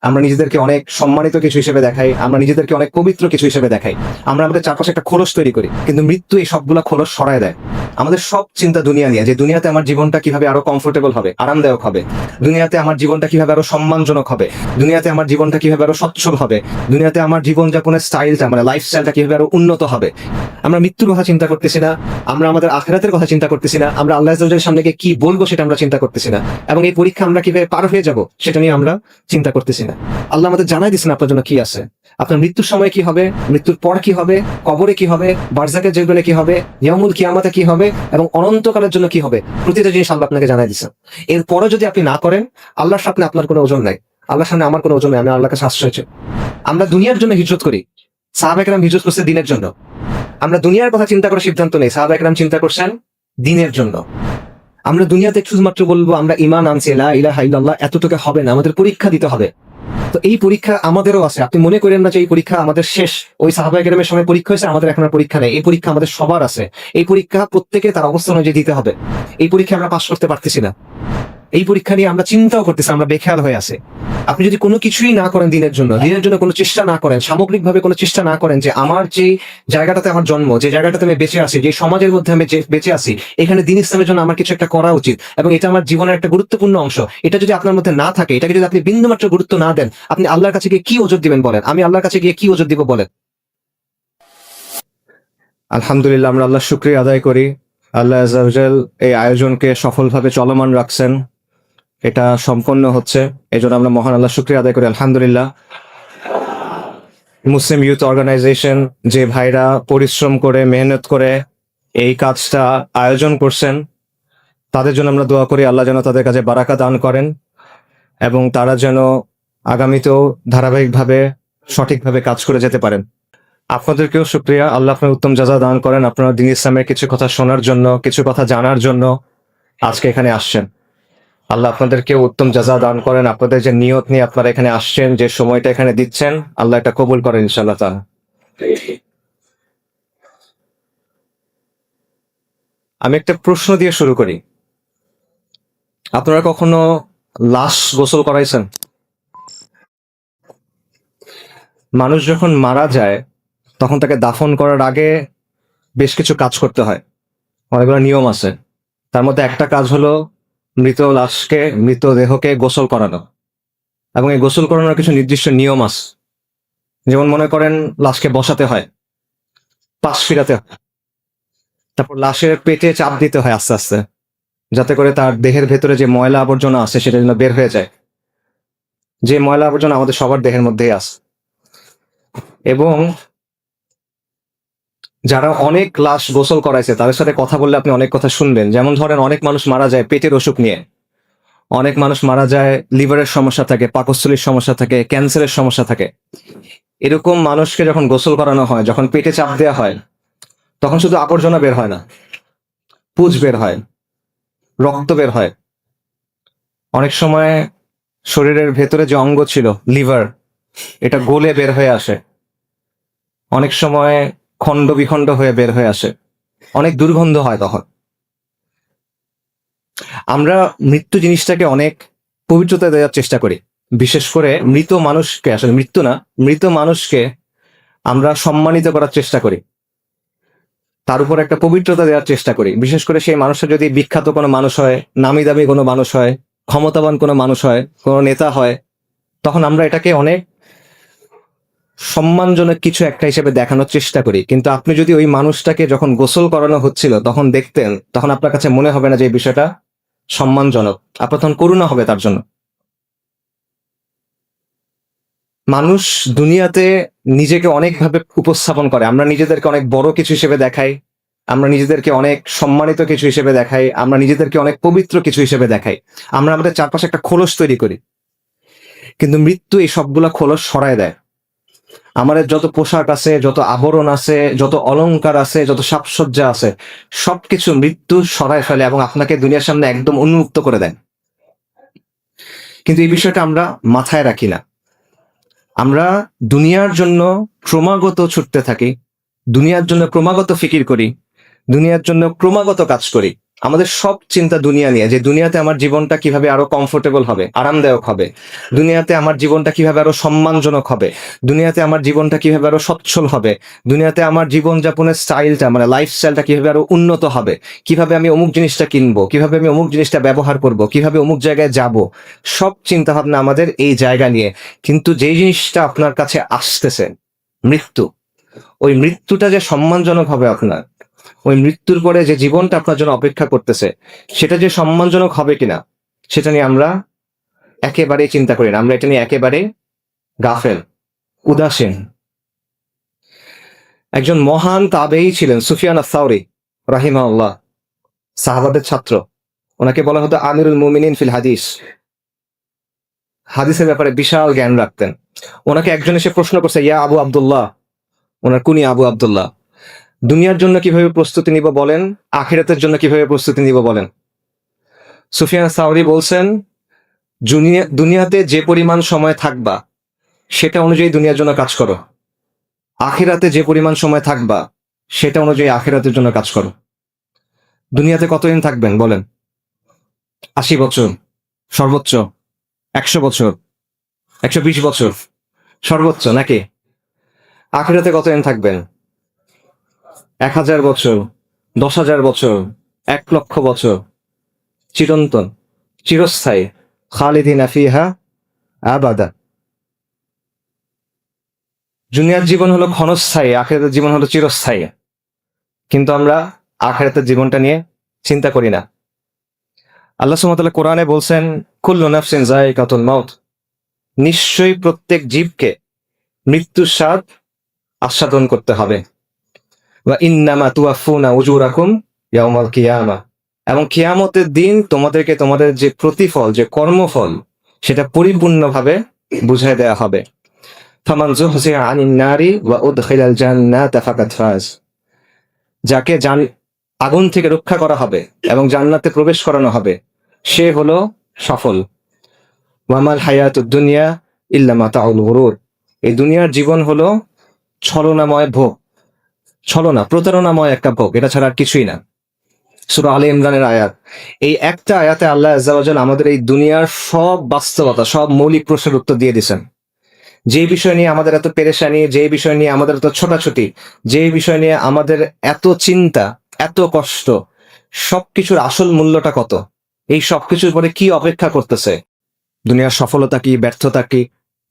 আমরা নিজেদেরকে অনেক সম্মানিত কিছু হিসেবে দেখাই, আমরা নিজেদেরকে অনেক পবিত্র কিছু হিসেবে দেখাই, আমরা আমাদের চারপাশে একটা খোলস তৈরি করি, কিন্তু মৃত্যু এই সবগুলা খোলস সরায় দেয়। আমাদের সব চিন্তা দুনিয়া নিয়ে, যে দুনিয়াতে আমার জীবনটা কিভাবে আরো কমফোর্টেবল হবে, আরামদায়ক হবে, দুনিয়াতে আমার জীবনটা কিভাবে আরো সম্মানজনক হবে, দুনিয়াতে আমার জীবনটা কিভাবে আরো সচ্ছল হবে, দুনিয়াতে আমার জীবনযাপনের স্টাইলটা মানে লাইফস্টাইলটা কিভাবে আরো উন্নত হবে। আমরা মৃত্যুর কথা চিন্তা করতেছি না, আমরা আমাদের আখিরাতের কথা চিন্তা করতেছি না, আমরা আল্লাহ আয্যা সামনে গিয়ে কি বলবো সেটা আমরা চিন্তা করতেছি না, এবং এই পরীক্ষা আমরা কিভাবে পার হয়ে যাব সেটা নিয়ে আমরা চিন্তা করতেছি না। আল্লাহ আমাদের জানাই দিচ্ছেন আপনার জন্য কি আছে, আপনার মৃত্যুর সময় কি হবে, মৃত্যুর পর কি হবে, কবরে কি হবে, বারজাকের জীবনে কি হবে, ইয়াউমুল কিয়ামাতে কি হবে, এবং অনন্তকালের জন্য কি হবে, প্রতিটা জিনিস আল্লাহ আপনাকে জানাই দিচ্ছেন। এরপরও যদি আপনি না করেন, আল্লাহর সামনে আপনার কোনো ওজন নাই, আল্লাহর সামনে আমার কোনো ওজন নাই, আমি আল্লাহর কাছে আশ্রয় চাই। আমরা দুনিয়ার জন্য হিজরত করি, সাহাবা কেরাম হিজরত করছে দিনের জন্য। আমরা দুনিয়ার কথা চিন্তা করে সিদ্ধান্ত নেই, সাহাবা কেরাম চিন্তা করছেন দিনের জন্য। আমরা দুনিয়াতে শুধুমাত্র বলবো আমরা ঈমান আনছি, লা ইলাহা ইল্লাল্লাহ, এতটুকু হবে না, আমাদের পরীক্ষা দিতে হবে। তো এই পরীক্ষা আমাদেরও আছে, আপনি মনে করেন না যে এই পরীক্ষা আমাদের শেষ, ওই সাহাবায়ে কেরামের সময় পরীক্ষা হয়েছে, আমাদের এখন আর পরীক্ষা নেই। এই পরীক্ষা আমাদের সবার আছে, এই পরীক্ষা প্রত্যেকে তার অবস্থান অনুযায়ী দিতে হবে। এই পরীক্ষা আমরা পাস করতে পারতেছি না, এই পরীক্ষা নিয়ে আমরা চিন্তাও করতেছি, আমরা বেখেয়াল হয়ে আছে। আপনি যদি কোনো কিছুই না করেন দিনের জন্য কোনো চেষ্টা না করেন, সামগ্রিকভাবে কোনো চেষ্টা না করেন যে আমার যে জায়গাটাতে আমার জন্ম, যে জায়গাটাতে আমি বেঁচে আছি, যে সমাজের মধ্যে আমি বেঁচে আছি, এখানে দিন ইসলামের জন্য আমার কিছু একটা করা উচিত এবং এটা আমার জীবনের একটা গুরুত্বপূর্ণ অংশ, এটা যদি আপনার মধ্যে না থাকে, এটাকে যদি আপনি বিন্দুমাত্র গুরুত্ব না দেন, আপনি আল্লাহর কাছে গিয়ে কি ওজর দিবেন বলেন? আমি আল্লাহর কাছে গিয়ে কি ওজর দিব বলেন? আলহামদুলিল্লাহ, আমরা আল্লাহর শুকরিয়া আদায় করি। আল্লাহ আযজা ওয়া জাল এই আয়োজনকে সফলভাবে চলমান রাখছেন, এটা সম্পন্ন হচ্ছে, এই জন্য আমরা মহান আল্লাহ শুকরিয়া আদায় করি। আলহামদুলিল্লাহ, মুসলিম ইউথ অর্গানাইজেশন যে ভাইরা পরিশ্রম করে মেহনত করে এই কাজটা আয়োজন করছেন, তাদের জন্য আমরা দোয়া করি আল্লাহ যেন তাদের কাছে বারাকা দান করেন এবং তারা যেন আগামীতেও ধারাবাহিকভাবে সঠিকভাবে কাজ করে যেতে পারেন। আপনাদেরকেও শুকরিয়া, আল্লাহ আপনার উত্তম জাযা দান করেন। আপনারা দ্বীন ইসলামের কিছু কথা শোনার জন্য, কিছু কথা জানার জন্য আজকে এখানে আসছেন। আল্লাহ আপনাদেরকে উত্তম জাযা দান করেন। আপনাদের যে নিয়ত নিয়ে আপনারা এখানে আসছেন, যে সময়টা এখানে দিচ্ছেন, আল্লাহ এটা কবুল করেন ইনশাআল্লাহ তাআলা। আমি একটা প্রশ্ন দিয়ে শুরু করি। আপনারা কখনো লাশ গোসল করাইছেন? মানুষ যখন মারা যায় তখন তাকে দাফন করার আগে বেশ কিছু কাজ করতে হয়, অনেকগুলো নিয়ম আছে। তার মধ্যে একটা কাজ হলো মৃতদেহকে গোসল করানো, এবং এই গোসল করানোর কিছু নির্দিষ্ট নিয়ম আছে। যেমন মনে করেন লাশকে বসাতে হয়, পাশ ফিরাতে হয়, তারপর লাশের পেটে চাপ দিতে হয় আস্তে আস্তে, যাতে করে তার দেহের ভেতরে যে ময়লা আবর্জনা আছে সেটা যেন বের হয়ে যায়। যে ময়লা আবর্জনা আমাদের সবার দেহের মধ্যেই আছে। এবং যারা অনেক লাশ গোসল করাইছে তাদের সাথে কথা বললে আপনি অনেক কথা শুনবেন। যেমন ধরেন, অনেক মানুষ মারা যায় পেটের অসুখ নিয়ে, অনেক মানুষ মারা যায় লিভারের সমস্যা থাকে, পাকস্থলীর সমস্যা থাকে, ক্যান্সারের সমস্যা থাকে। এরকম মানুষকে যখন গোসল করানো হয়, যখন পেটে চাপ দেওয়া হয়, তখন শুধু আবর্জনা বের হয় না, পুজ বের হয়, রক্ত বের হয়। অনেক সময় শরীরের ভেতরে যে অঙ্গ ছিল লিভার, এটা গলে বের হয়ে আসে, অনেক সময় খণ্ড বিখণ্ড হয়ে বের হয়ে আসে, অনেক দুর্গন্ধ হয়। তখন আমরা মৃত্যু জিনিসটাকে অনেক পবিত্রতা দেওয়ার চেষ্টা করি। বিশেষ করে মৃত মানুষকে, আসলে মৃত্যু না, মৃত মানুষকে আমরা সম্মানিত করার চেষ্টা করি, তার উপর একটা পবিত্রতা দেওয়ার চেষ্টা করি। বিশেষ করে সেই মানুষটা যদি বিখ্যাত কোনো মানুষ হয়, নামি দামি কোনো মানুষ হয়, ক্ষমতাবান কোনো মানুষ হয়, কোনো নেতা হয়, তখন আমরা এটাকে অনেক সম্মানজনক কিছু একটা হিসেবে দেখানোর চেষ্টা করি। কিন্তু আপনি যদি ওই মানুষটাকে যখন গোসল করানো হচ্ছিল তখন দেখতেন, তখন আপনার কাছে মনে হবে না যে এই বিষয়টা সম্মানজনক, আপনার তখন করুণা হবে তার জন্য। মানুষ দুনিয়াতে নিজেকে অনেকভাবে উপস্থাপন করে, আমরা নিজেদেরকে অনেক বড় কিছু হিসেবে দেখাই, আমরা নিজেদেরকে অনেক সম্মানিত কিছু হিসেবে দেখাই, আমরা নিজেদেরকে অনেক পবিত্র কিছু হিসেবে দেখাই, আমরা আমাদের চারপাশে একটা খোলস তৈরি করি। কিন্তু মৃত্যু এই সবগুলা খোলস সরায় দেয়। আমাদের যত পোশাক আছে, যত আবরণ আছে, যত অলংকার আছে, যত সাজসজ্জা আছে, সবকিছু মৃত্যু সরায় ফেলে এবং আপনাকে দুনিয়ার সামনে একদম উন্মুক্ত করে দেয়। কিন্তু এই বিষয়টা আমরা মাথায় রাখি না। আমরা দুনিয়ার জন্য ক্রমাগত ছুটতে থাকি, দুনিয়ার জন্য ক্রমাগত ফিকির করি, দুনিয়ার জন্য ক্রমাগত কাজ করি। আমাদের সব চিন্তা দুনিয়া নিয়ে, যে দুনিয়াতে আমার জীবনটা কিভাবে আরো কমফোর্টেবল হবে, আরামদায়ক হবে, দুনিয়াতে আমার জীবনটা কিভাবে আরো সম্মানজনক হবে, দুনিয়াতে আমার জীবনটা কিভাবে আরো সচ্ছল হবে, দুনিয়াতে আমার জীবনযাপনের স্টাইলটা মানে লাইফস্টাইলটা কিভাবে আরো উন্নত হবে, কিভাবে আমি অমুক জিনিসটা কিনবো, কিভাবে আমি অমুক জিনিসটা ব্যবহার করব, কিভাবে অমুক জায়গায় যাব, সব চিন্তা ভাবনা আমাদের এই জায়গা নিয়ে। কিন্তু যেই জিনিসটা আপনার কাছে আসতেছে, মৃত্যু, ওই মৃত্যুটা যে সম্মানজনক হবে আপনার, ওই মৃত্যুর পরে যে জীবনটা আপনার জন্য অপেক্ষা করতেছে, সেটা যে সম্মানজনক হবে কিনা, সেটা নিয়ে আমরা একেবারেই চিন্তা করি না। আমরা এটা নিয়ে একেবারে গাফেল, উদাসীন। একজন মহান তাবেঈ ছিলেন সুফিয়ান আস-সাওরি রাহিমাহুল্লাহ, সাহাবাদের ছাত্র। ওনাকে বলা হতো আমিরুল মুমিনিন ফিল হাদিস। হাদিসের ব্যাপারে বিশাল জ্ঞান রাখতেন। ওনাকে একজন এসে প্রশ্ন করছে, ইয়া আবু আব্দুল্লাহ, ওনার কুনি আবু আব্দুল্লাহ, দুনিয়ার জন্য কিভাবে প্রস্তুতি নিব বলেন, আখিরাতের জন্য কিভাবে প্রস্তুতি নিব বলেন। সুফিয়ান সাওরি বলছেন, দুনিয়াতে যে পরিমাণ সময় থাকবা সেটা অনুযায়ী দুনিয়ার জন্য কাজ করো, আখিরাতে যে পরিমাণ সময় থাকবা সেটা অনুযায়ী আখিরাতের জন্য কাজ করো। দুনিয়াতে কতদিন থাকবেন বলেন? 80 বছর সর্বোচ্চ, 100 বছর, 120 বছর সর্বোচ্চ, নাকি? আখিরাতে কতদিন থাকবেন? 1000 বছর, 10,000 বছর, 1,00,000 বছর, চিরন্তন, চিরস্থায়ী, খালিদিনা ফিহা আবাদা। দুনিয়ার জীবন হলো ক্ষণস্থায়ী, আখিরাতের জীবন হলো চিরস্থায়ী। কিন্তু আমরা আখিরাতের জীবনটা নিয়ে চিন্তা করি না। আল্লাহ সুবহানাহু ওয়া তাআলা কোরআনে বলছেন, কুল্লু নাফসিন যায়িকাতুল মাউত, নিশ্চয়ই প্রত্যেক জীবকে মৃত্যুর স্বাদ আস্বাদন করতে হবে। ওয়া ইন্নামা তুওয়াফফুনা উজুরাকুম ইয়াউমাল কিয়ামা, এবং কিয়ামতের দিন তোমাদেরকে তোমাদের যে প্রতিফল, যে কর্মফল, সেটা পরিপূর্ণভাবে বুঝাই দেয়া হবে। ফামান যুহজিহা আনিন নারি ওয়া উদখিলাল জান্নাতা ফাকাদ ফাজ, যাকে আগুন থেকে রক্ষা করা হবে এবং জান্নাতে প্রবেশ করানো হবে, সে হলো সফল। ওয়ামাল হায়াতুদ দুনিয়া ইল্লা মাতাউল গুরুর, এই দুনিয়ার জীবন হলো ছলনাময় ভোগ, ছলনা, প্রতারণাময় একটা ভোগ, এটা ছাড়া আর কিছুই না। সূরা আলে ইমরানের আয়াত। এই একটা আয়াতে আল্লাহ আযজা ওয়া জাল্লা আমাদের এই দুনিয়ার সব বাস্তবতা, সব মৌলিক প্রশ্নের উত্তর দিয়ে দিয়েছেন। যে বিষয় নিয়ে আমাদের এত পেরেশানি, যে বিষয় নিয়ে আমাদের এত ছোটাছুটি, যে বিষয় নিয়ে আমাদের এত চিন্তা, এত কষ্ট, সবকিছুর আসল মূল্যটা কত, এই সবকিছুর পরে কি অপেক্ষা করতেছে, দুনিয়ার সফলতা কি, ব্যর্থতা কি,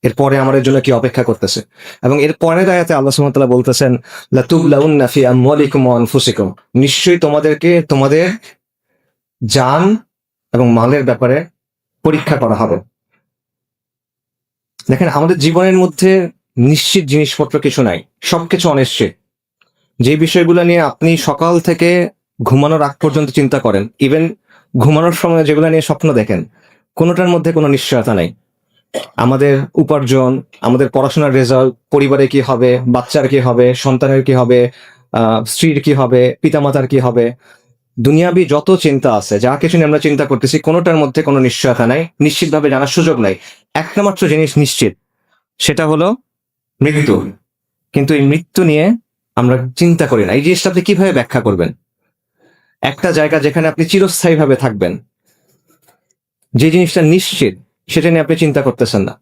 এরপরে আমাদের জন্য কি অপেক্ষা করতেছে। এবং এর পরের আয়াতে আল্লাহ সুবহানাহু ওয়া তাআলা বলতেছেন, লাতুবলাউন্না ফি আমওয়ালিকুম ওয়া আনফুসিকুম, নিশ্চয়ই তোমাদেরকে তোমাদের জান এবং মালের ব্যাপারে পরীক্ষা করা হবে। দেখেন, আমাদের জীবনের মধ্যে নিশ্চিত জিনিসপত্র কিছু নাই, সবকিছু অনিশ্চিত। যে বিষয়গুলো নিয়ে আপনি সকাল থেকে ঘুমানোর আগ পর্যন্ত চিন্তা করেন, ইভেন ঘুমানোর সময় যেগুলো নিয়ে স্বপ্ন দেখেন, কোনোটার মধ্যে কোনো নিশ্চয়তা নাই। আমাদের উপার্জন, আমাদের পড়াশোনার রেজাল্ট, পরিবারে কি হবে, বাচ্চার কি হবে, সন্তানের কি হবে, স্ত্রীর কি হবে, পিতামাতার কি হবে, দুনিয়াবি যত চিন্তা আছে, যা কিছু নিয়ে আমরা চিন্তা করতেছি, কোনোটার মধ্যে কোনো নিশ্চয়তা নাই, নিশ্চিতভাবে জানার সুযোগ নাই। একটা মাত্র জিনিস নিশ্চিত, সেটা হলো মৃত্যু। কিন্তু এই মৃত্যু নিয়ে আমরা চিন্তা করি না। এই জিনিসটা আপনি কিভাবে ব্যাখ্যা করবেন? একটা জায়গা যেখানে আপনি চিরস্থায়ীভাবে থাকবেন, যে জিনিসটা নিশ্চিত, সেটা নিয়ে আপনি চিন্তা করতেছেন না।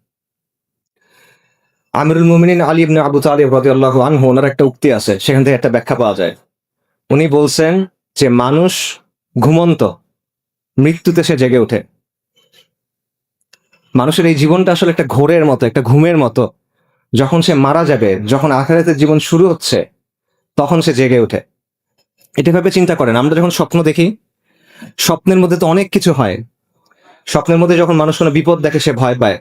আমিরুল মুমিনিন আলী ইবনে আবু তালিব রাদিয়াল্লাহু আনহু, ওনার একটা উক্তি আছে, সেখান থেকে একটা ব্যাখ্যা পাওয়া যায়। উনি বলছেন যে মানুষ ঘুমন্ত, মৃত্যুতে সে জেগে ওঠে। মানুষের এই জীবনটা আসলে একটা ঘোরের মতো, একটা ঘুমের মতো। যখন সে মারা যাবে, যখন আখিরাতের জীবন শুরু হচ্ছে, তখন সে জেগে ওঠে। এটা ভাবে চিন্তা করেন, আমরা যখন স্বপ্ন দেখি, স্বপ্নের মধ্যে তো অনেক কিছু হয়। স্বপ্নের মধ্যে যখন মানুষ কোনো বিপদ দেখে সে ভয় পায়,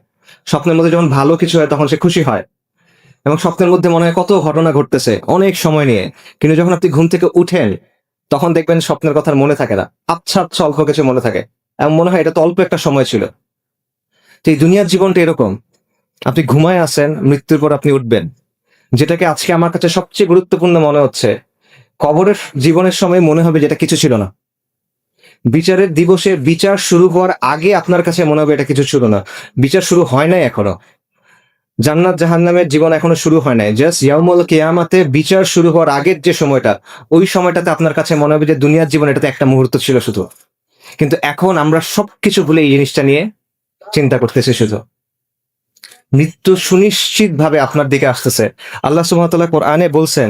স্বপ্নের মধ্যে যখন ভালো কিছু হয় তখন সে খুশি হয়, এবং স্বপ্নের মধ্যে মনে হয় কত ঘটনা ঘটতেছে অনেক সময় নিয়ে। কিন্তু যখন আপনি ঘুম থেকে উঠেন, তখন দেখবেন স্বপ্নের কথা মনে থাকে না, আচ্ছা আচ্ছা অল্প কিছু মনে থাকে, এবং মনে হয় এটা তো অল্প একটা সময় ছিল। তো এই দুনিয়ার জীবনটা এরকম, আপনি ঘুমায় আছেন, মৃত্যুর পর আপনি উঠবেন। যেটাকে আজকে আমার কাছে সবচেয়ে গুরুত্বপূর্ণ মনে হচ্ছে, কবরের জীবনের সময় মনে হবে যেটা কিছু ছিল না। বিচারের দিবসে বিচার শুরু হওয়ার আগে আপনার কাছে মনে হবে এটা কিছু ছিল না, বিচার শুরু হয় নাই এখনো। জান্নাত জাহান্নামের জীবন এখনো শুরু হয় নাই, জাস্ট ইয়াউমুল কিয়ামাতে বিচার শুরু হওয়ার আগের যে সময়টা, ওই সময়টাতে আপনার কাছে মনে হবে যে দুনিয়ার জীবন এটাতে একটা মুহূর্ত ছিল শুধু। কিন্তু এখন আমরা সবকিছু ভুলে এই জিনিসটা নিয়ে চিন্তা করতেছি শুধু। মৃত্যু সুনিশ্চিত ভাবে আপনার দিকে আসতেছে। আল্লাহ সুবহানাহু ওয়া তাআলা কোরআনে বলছেন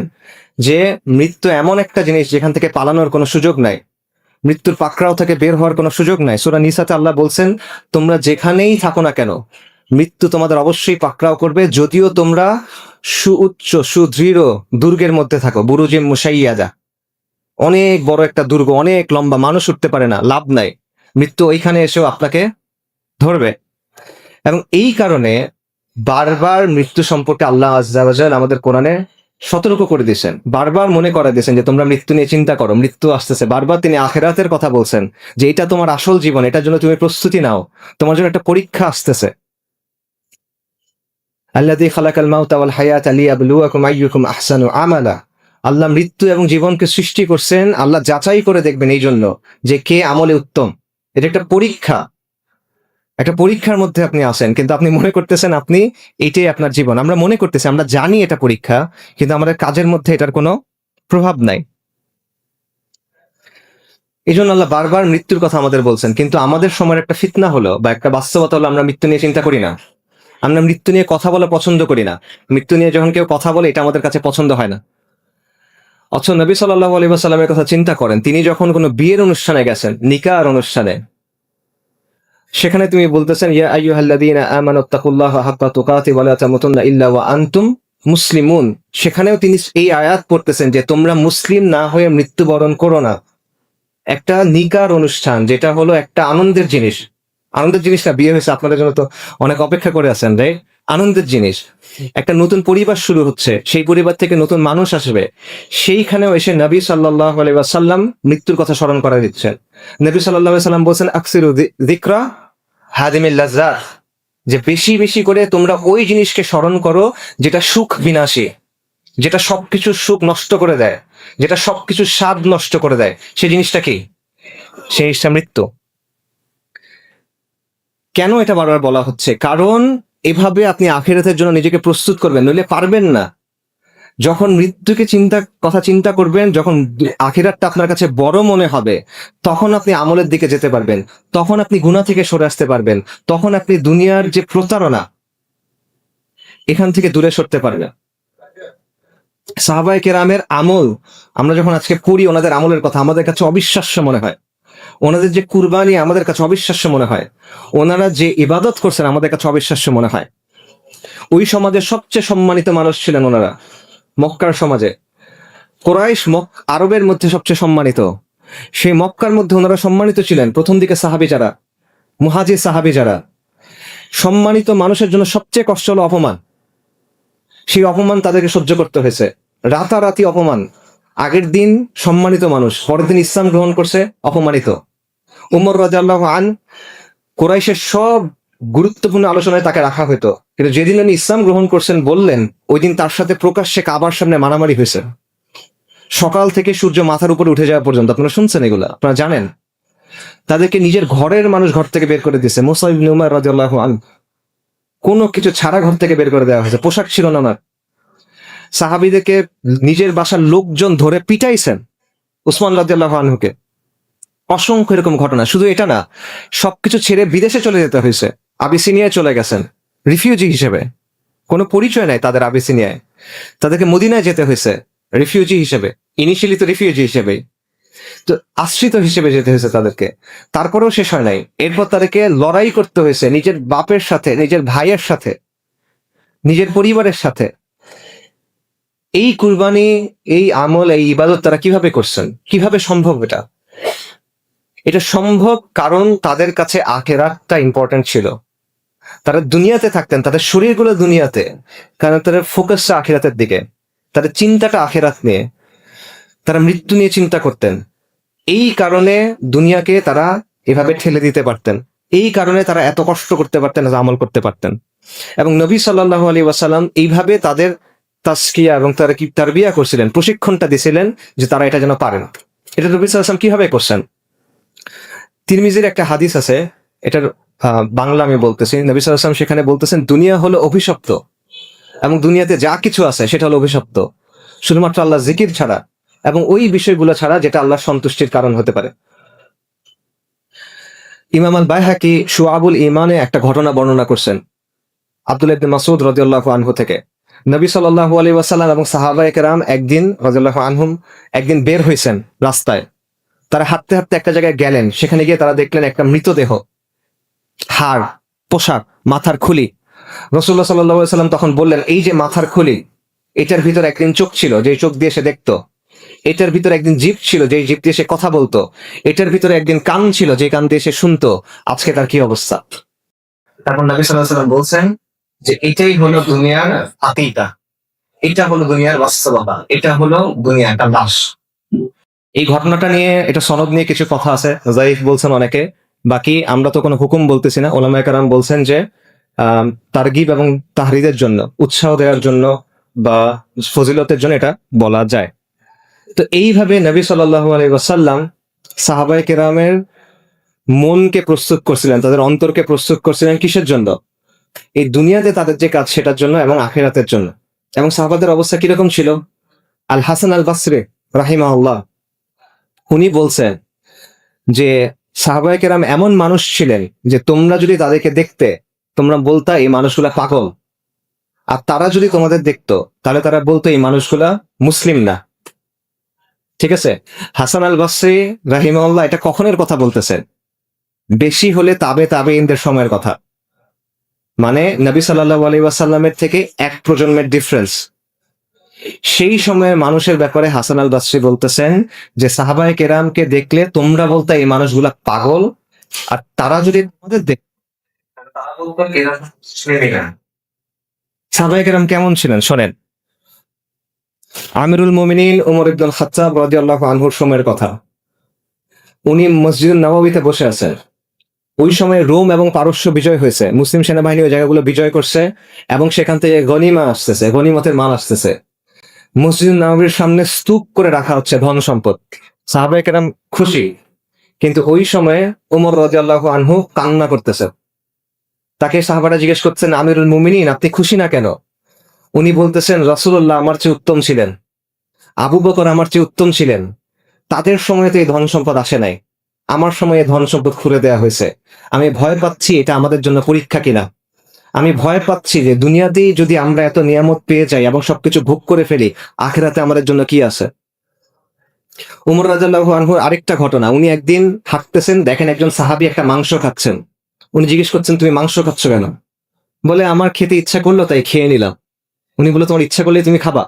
যে মৃত্যু এমন একটা জিনিস যেখান থেকে পালানোর কোনো সুযোগ নাই, মৃত্যুর পাকড়াও থেকে বের হওয়ার কোনো সুযোগ নাই। সূরা নিসাতে আল্লাহ বলছেন, তোমরা যেখানেই থাকো না কেন মৃত্যু তোমাদের অবশ্যই পাকড়াও করবে, যদিও তোমরা সুউচ্চ সুদৃঢ় দুর্গের মধ্যে থাকো। বুরুজে মুশাইয়াদা, অনেক বড় একটা দুর্গ, অনেক লম্বা, মানুষ উঠতে পারে না, লাভ নাই, মৃত্যু ওইখানে এসেও আপনাকে ধরবে। এবং এই কারণে বারবার মৃত্যু সম্পর্কে আল্লাহ আজ্জা ওয়া জাল আমাদের কোরআনে সতর্ক করে দিয়েছেন, বারবার মনে করা দিয়েছেন যে তোমরা মৃত্যু নিয়ে চিন্তা করো, মৃত্যু আসতেছে। বারবার তিনি আখিরাতের কথা বলছেন যে এটা তোমার আসল জীবন, এটার জন্য তুমি প্রস্তুতি নাও, তোমার জন্য একটা পরীক্ষা আসতেছে। আল্লাযী খালাকাল মাউতা ওয়াল হায়াতা লিয়াবলুয়াকুম আইয়ুকুম আহসানু আমালা। আল্লাহ মৃত্যু এবং জীবনকে সৃষ্টি করছেন, আল্লাহ যাচাই করে দেখবেন এই জন্য যে কে আমলে উত্তম। এটা একটা পরীক্ষা, একটা পরীক্ষার মধ্যে আপনি আছেন, কিন্তু আপনি মনে করতেছেন আপনি এটাই আপনার জীবন। আমরা মনে করতেছি, আমরা জানি এটা পরীক্ষা, কিন্তু আমাদের কাজের মধ্যে এটার কোনো প্রভাব নাই। এই জন্য আল্লাহ বারবার মৃত্যুর কথা আমাদের বলছেন। কিন্তু আমাদের সময়ের একটা ফিতনা হলো বা একটা বাস্তবতা হলো, আমরা মৃত্যু নিয়ে চিন্তা করি না, আমরা মৃত্যু নিয়ে কথা বলা পছন্দ করি না। মৃত্যু নিয়ে যখন কেউ কথা বলে এটা আমাদের কাছে পছন্দ হয় না। অথচ নবী সাল্লাল্লাহু আলাইহি ওয়াসাল্লামের কথা চিন্তা করেন, তিনি যখন কোনো বিয়ের অনুষ্ঠানে গেছেন, নিকার অনুষ্ঠানে, সেখানে তুমি বলতেছেন ইয়া আইয়ুহাল্লাযীনা আমানুত্তাকুল্লাহা হাক্কা তুকাতি ওয়া লা তামুতুন্না ইল্লা ওয়া আনতুম মুসলিমুন। সেখানেও তিনি এই আয়াত পড়তেছেন যে তোমরা মুসলিম না হয়ে মৃত্যুবরণ করো না। একটা নিকার অনুষ্ঠান, যেটা হলো একটা আনন্দের জিনিস, আনন্দের জিনিসটা বিয়ে হয়েছে, আপনাদের জন্য তো অনেক অপেক্ষা করে আছেন, রাইট? আনন্দের জিনিস, একটা নতুন পরিবার শুরু হচ্ছে, সেই পরিবার থেকে নতুন মানুষ আসবে, সেইখানেও এসে নবী সাল্লাল্লাহু আলাইহি ওয়াসাল্লাম মৃত্যুর কথা স্মরণ করা দিচ্ছেন। নবী সাল্লাল্লাহু আলাইহি ওয়াসাল্লাম বলছেন আকসিরু যিকরা হাদিমিল লাজ্জাত, যে বেশি বেশি করে তোমরা ওই জিনিসকে স্মরণ করো যেটা সুখ বিনাশী, যেটা সবকিছু সুখ নষ্ট করে দেয়, যেটা সবকিছু স্বাদ নষ্ট করে দেয়। সেই জিনিসটা কি? সেই জিনিসটা মৃত্যু। কেন এটা বারবার বলা হচ্ছে? কারণ এভাবে আপনি আখিরাতের জন্য নিজেকে প্রস্তুত করবেন, নইলে পারবেন না। যখন মৃত্যুকে কথা চিন্তা করবেন, যখন আখিরাতটা আপনার কাছে বড় মনে হবে, তখন আপনি আমলের দিকে যেতে পারবেন, তখন আপনি গুনাহ থেকে সরে আসতে পারবেন, তখন আপনি দুনিয়ার যে প্রতারণা এখান থেকে দূরে সরতে পারবেন। সাহাবায়ে কেরামের আমল আমরা যখন আজকে পড়ি, ওনাদের আমলের কথা আমাদের কাছে অবিশ্বাস্য মনে হয়, ওনাদের যে কুরবানি আমাদের কাছে অবিশ্বাস্য মনে হয়, ওনারা যে ইবাদত করছেন আমাদের কাছে অবিশ্বাস্য মনে হয়। ওই সমাজের সবচেয়ে সম্মানিত মানুষ ছিলেন ওনারা, মক্কার সমাজে। কুরাইশ আরবের মধ্যে সবচেয়ে সম্মানিত, সেই মক্কার মধ্যে ওনারা সম্মানিত ছিলেন। প্রথম দিকে সাহাবী যারা, মুহাজির সাহাবী যারা, সম্মানিত মানুষের জন্য সবচেয়ে কষ্ট হলো অপমান। সেই অপমান তাদেরকে সহ্য করতে হয়েছে, রাতারাতি অপমান। আগের দিন সম্মানিত মানুষ, পরের দিন ইসলাম গ্রহণ করছে, অপমানিত। উমর রাদিয়াল্লাহু আনহু, কুরাইশের সব গুরুত্বপূর্ণ আলোচনায় তাকে রাখা হতো, কিন্তু যেদিন উনি ইসলাম গ্রহণ করছেন বললেন, ওই দিন তার সাথে প্রকাশ্যে কাবার সামনে মারামারি হয়েছে, সকাল থেকে সূর্য মাথার উপরে উঠে যাওয়া পর্যন্ত। আপনারা শুনছেন এগুলা, আপনারা জানেন। তাদেরকে নিজের ঘরের মানুষ ঘর থেকে বের করে দিয়েছে। মুসআব ইবনে উমার রাদিয়াল্লাহু আনহু কোনো কিছু ছাড়া ঘর থেকে বের করে দেওয়া হয়েছে, পোশাক ছিল না ওনার। সাহাবীদেরকে নিজের বাসার লোকজন ধরে পিটাইছেন, উসমান রাদিয়াল্লাহু আনহুকে। অসংখ্য এরকম ঘটনা। শুধু এটা না, সবকিছু ছেড়ে বিদেশে চলে যেতে হয়েছে, আবিসিনিয়ায় চলে গেছেন রিফিউজি হিসেবে, কোনো পরিচয় নাই তাদের আবিসিনিয়ায়। তাদেরকে মদিনায় যেতে হয়েছে রিফিউজি হিসেবে, ইনিশিয়ালি তো রিফিউজি হিসেবেই, তো আশ্রিত হিসেবে যেতে হয়েছে তাদেরকে। তারপরেও শেষ হয় নাই, এরপর তাদেরকে লড়াই করতে হয়েছে নিজের বাপের সাথে, নিজের ভাইয়ের সাথে, নিজের পরিবারের সাথে। এই কুরবানি, এই আমল, এই ইবাদত তারা কিভাবে করছেন? কিভাবে সম্ভব এটা? এটা সম্ভব কারণ তাদের কাছে আখিরাতটা ইম্পর্টেন্ট ছিল। তারা দুনিয়াতে থাকতেন, তাদের শরীরগুলো দুনিয়াতে, কারণ তাদের ফোকাসটা আখিরাতের দিকে, তাদের চিন্তাটা আখিরাত নিয়ে, তারা মৃত্যু নিয়ে চিন্তা করতেন। এই কারণে দুনিয়াকে তারা এভাবে ঠেলে দিতে পারতেন, এই কারণে তারা এত কষ্ট করতে পারতেন, এত আমল করতে পারতেন। এবং নবী সাল্লাল্লাহু আলাইহি ওয়াসাল্লাম এইভাবে তাদের তাসকিয়া এবং তারা কি তারবিয়া করছিলেন, প্রশিক্ষণটা দিয়েছিলেন যে তারা এটা যেন পারেন। এটা নবী সাল্লাল্লাহু আলাইহি ওয়াসাল্লাম কিভাবে করছেন? তিরমিজির একটা হাদিস আছে, এটার বাংলা আমি বলতেছি। নবী সাল্লাল্লাহু আলাইহি ওয়াসাল্লাম সেখানে বলতেছেন, দুনিয়া হলো অভিশপ্ত, এবং দুনিয়াতে যা কিছু আছে সেটা হলো অভিশপ্ত, শুধুমাত্র আল্লাহ জিকির ছাড়া এবং ওই বিষয়গুলো ছাড়া যেটা আল্লাহ সন্তুষ্টির কারণ হতে পারে। ইমাম আল বাইহাকি শুআবুল ঈমানে একটা ঘটনা বর্ণনা করছেন আব্দুল্লাহ ইবনে মাসউদ রাদিয়াল্লাহু আনহু থেকে। নবী সাল্লাল্লাহু আলাইহি ওয়াসাল্লাম এবং সাহাবায়ে কেরাম একদিন রাদিয়াল্লাহু আনহুম একদিন বের হয়েছেন রাস্তায়। তারা হাঁটতে হাঁটতে একটা জায়গায় গেলেন, সেখানে গিয়ে তারা দেখলেন একটা মৃতদেহ, হাড়, পোশাক, মাথার খুলি। রাসূলুল্লাহ সাল্লাল্লাহু আলাইহি ওয়াসাল্লাম তখন বললেন, এই যে মাথার খুলি, এটার ভিতর একদিন চোখ ছিল যে চোখ দিয়ে সে দেখতো, এটার ভিতরে একদিন জিভ ছিল যে জিভ দিয়ে সে কথা বলতো, এটার ভিতরে একদিন কান ছিল যে কান দিয়ে সে শুনতো, আজকে তার কি অবস্থা। তারপর নবী সাল্লাল্লাহু আলাইহি ওয়াসাল্লাম বলছেন যে এটাই হলো দুনিয়ার হাকিকা, এটা হলো দুনিয়ার বাস্তবতা, এটা হলো দুনিয়া একটা লাশ। এই ঘটনাটা নিয়ে, এটা সনদ নিয়ে কিছু কথা আছে, যায়িফ বলছেন অনেকে। বাকি আমরা তো কোনো হুকুম বলতেছি না, ওলামায়ে কেরাম বলছেন যে তারগিব এবং তাহরিদের জন্য, উৎসাহ দেওয়ার জন্য বা ফজিলতের জন্য এটা বলা যায়। তো এইভাবে নবী সাল্লাল্লাহু আলাইহি ওয়াসাল্লাম সাহাবায়ে কেরামের মনকে প্রস্তুত করছিলেন, তাদের অন্তরকে প্রস্তুত করছিলেন কিসের জন্য? এই দুনিয়াতে তাদের যে কাজ সেটার জন্য এবং আখিরাতের জন্য। এবং সাহাবাদের অবস্থা কিরকম ছিল? আল হাসান আল বাসরি রাহিমাহুল্লাহ উনি বলছেন যে সাহাবায়ে কেরাম এমন মানুষ ছিলেন যে তোমরা যদি তাদেরকে দেখতে, তোমরা বলতা এই মানুষগুলা পাগল, আর তারা যদি তোমাদের দেখতো তাহলে তারা বলতো এই মানুষগুলা মুসলিম না। ঠিক আছে, হাসান আল বাসরি রাহিমাহুল্লাহ এটা কখনের কথা বলতেছেন? বেশি হলে তাবেঈনদের সময়ের কথা, মানে নবী সাল্লাল্লাহু আলাইহি ওয়াসাল্লামের থেকে এক প্রজন্মের ডিফারেন্স। সেই সময়ের মানুষের ব্যাপারে হাসান আল বাসরি বলতেছেন যে সাহাবায়ে কেরামকে দেখলে তোমরা বলতে এই মানুষগুলা পাগল, আর তারা যদি তোমাদের দেখতো তারা বলতো এরা মুসলিমই না। সাহাবায়ে কেরাম কেমন ছিলেন শোনেন। আমিরুল মুমিনিন ওমর ইবনুল খাত্তাব রাদিয়াল্লাহু আনহুর সময়ের কথা। উনি মসজিদুন নববীতে বসে আছেন। ওই সময় রোম এবং পারস্য বিজয় হয়েছে, মুসলিম সেনাবাহিনী ওই জায়গাগুলো বিজয় করছে এবং সেখান থেকে গনিমা আসতেছে, গনিমতের মাল আসতেছে। মসজিদ নববীর সামনে স্তূপ করে রাখা হচ্ছে ধন সম্পদ। সাহাবায়ে কেরাম খুশি, কিন্তু ওই সময়ে ওমর রাদিয়াল্লাহু আনহু কান্না করতেছে। তাকে সাহাবারা জিজ্ঞেস করছেন, আমিরুল মুমিনিন আপনি খুশি না কেন? উনি বলতেছেন, রাসূলুল্লাহ আমার চেয়ে উত্তম ছিলেন, আবু বকর আমার চেয়ে উত্তম ছিলেন, তাদের সময় তো এই ধন সম্পদ আসে নাই, আমার সময়ে ধন সম্পদ খুলে দেওয়া হয়েছে। আমি ভয় পাচ্ছি এটা আমাদের জন্য পরীক্ষা কিনা। আমি ভয় পাচ্ছি যে দুনিয়াতেই যদি আমরা এত নিয়ামত পেয়ে যাই এবং সবকিছু ভোগ করে ফেলি, আখিরাতে আমাদের জন্য কি আছে। উমর রাদিয়াল্লাহু আনহুর আরেকটা ঘটনা, উনি একদিন হাঁটতেছেন, দেখেন একজন সাহাবী একটা মাংস খাচ্ছেন। উনি জিজ্ঞেস করছেন, তুমি মাংস খাচ্ছ কেন? বলে, আমার খেতে ইচ্ছা করলো তাই খেয়ে নিলাম। উনি বলে, তোমার ইচ্ছা করলে তুমি খাবা?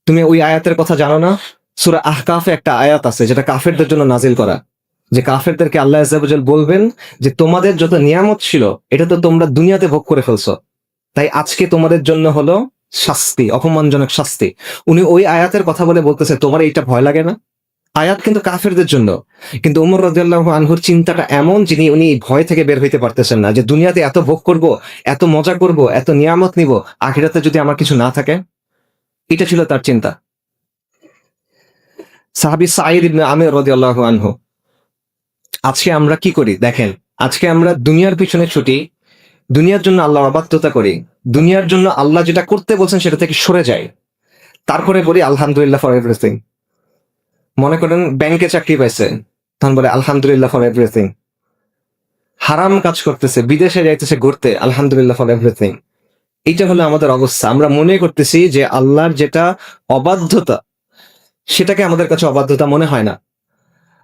তুমি ওই আয়াতের কথা জানো না? সূরা আহকাফে একটা আয়াত আছে যেটা কাফেরদের জন্য নাজিল করা, যে কাফেরদেরকে আল্লাহ আযজা ওয়া জাল বলবেন যে তোমাদের যত নিয়ামত ছিল এটা তো তোমরা দুনিয়াতে ভোগ করে ফেলছো, তাই আজকে তোমাদের জন্য হলো শাস্তি, অপমানজনক শাস্তি। উনি ওই আয়াতের কথা বলে বলতেছে, তোমার এইটা ভয় লাগে না? আয়াত কিন্তু কাফেরদের জন্য। কিন্তু ওমর রাদিয়াল্লাহু আনহুর চিন্তাটা এমন, যিনি উনি ভয় থেকে বের হইতে পারতেছেন না, যে দুনিয়াতে এত ভোগ করব, এত মজা করব, এত নিয়ামত নিব, আখিরাতে যদি আমার কিছু না থাকে। এটা ছিল তার চিন্তা। সাহাবী সাঈদ ইবনে আমির রাদিয়াল্লাহু আনহু। আজকে আমরা কি করি দেখেন, আজকে আমরা দুনিয়ার পিছনে ছুটি, দুনিয়ার জন্য আল্লাহর অবাধ্যতা করি, দুনিয়ার জন্য আল্লাহ যেটা করতে বলছেন সেটা থেকে সরে যাই, তারপরে বলি আলহামদুলিল্লাহ ফর এভরিথিং। মনে করেন ব্যাংকে চাকরি পাইছে, তখন বলে আলহামদুলিল্লাহ ফর এভরিথিং। হারাম কাজ করতেছে, বিদেশে যাইতেছে ঘুরতে, আলহামদুলিল্লাহ ফর এভরিথিং। এইটা হলো আমাদের অবস্থা। আমরা মনে করতেছি যে আল্লাহর যেটা অবাধ্যতা সেটাকে আমাদের কাছে অবাধ্যতা মনে হয় না।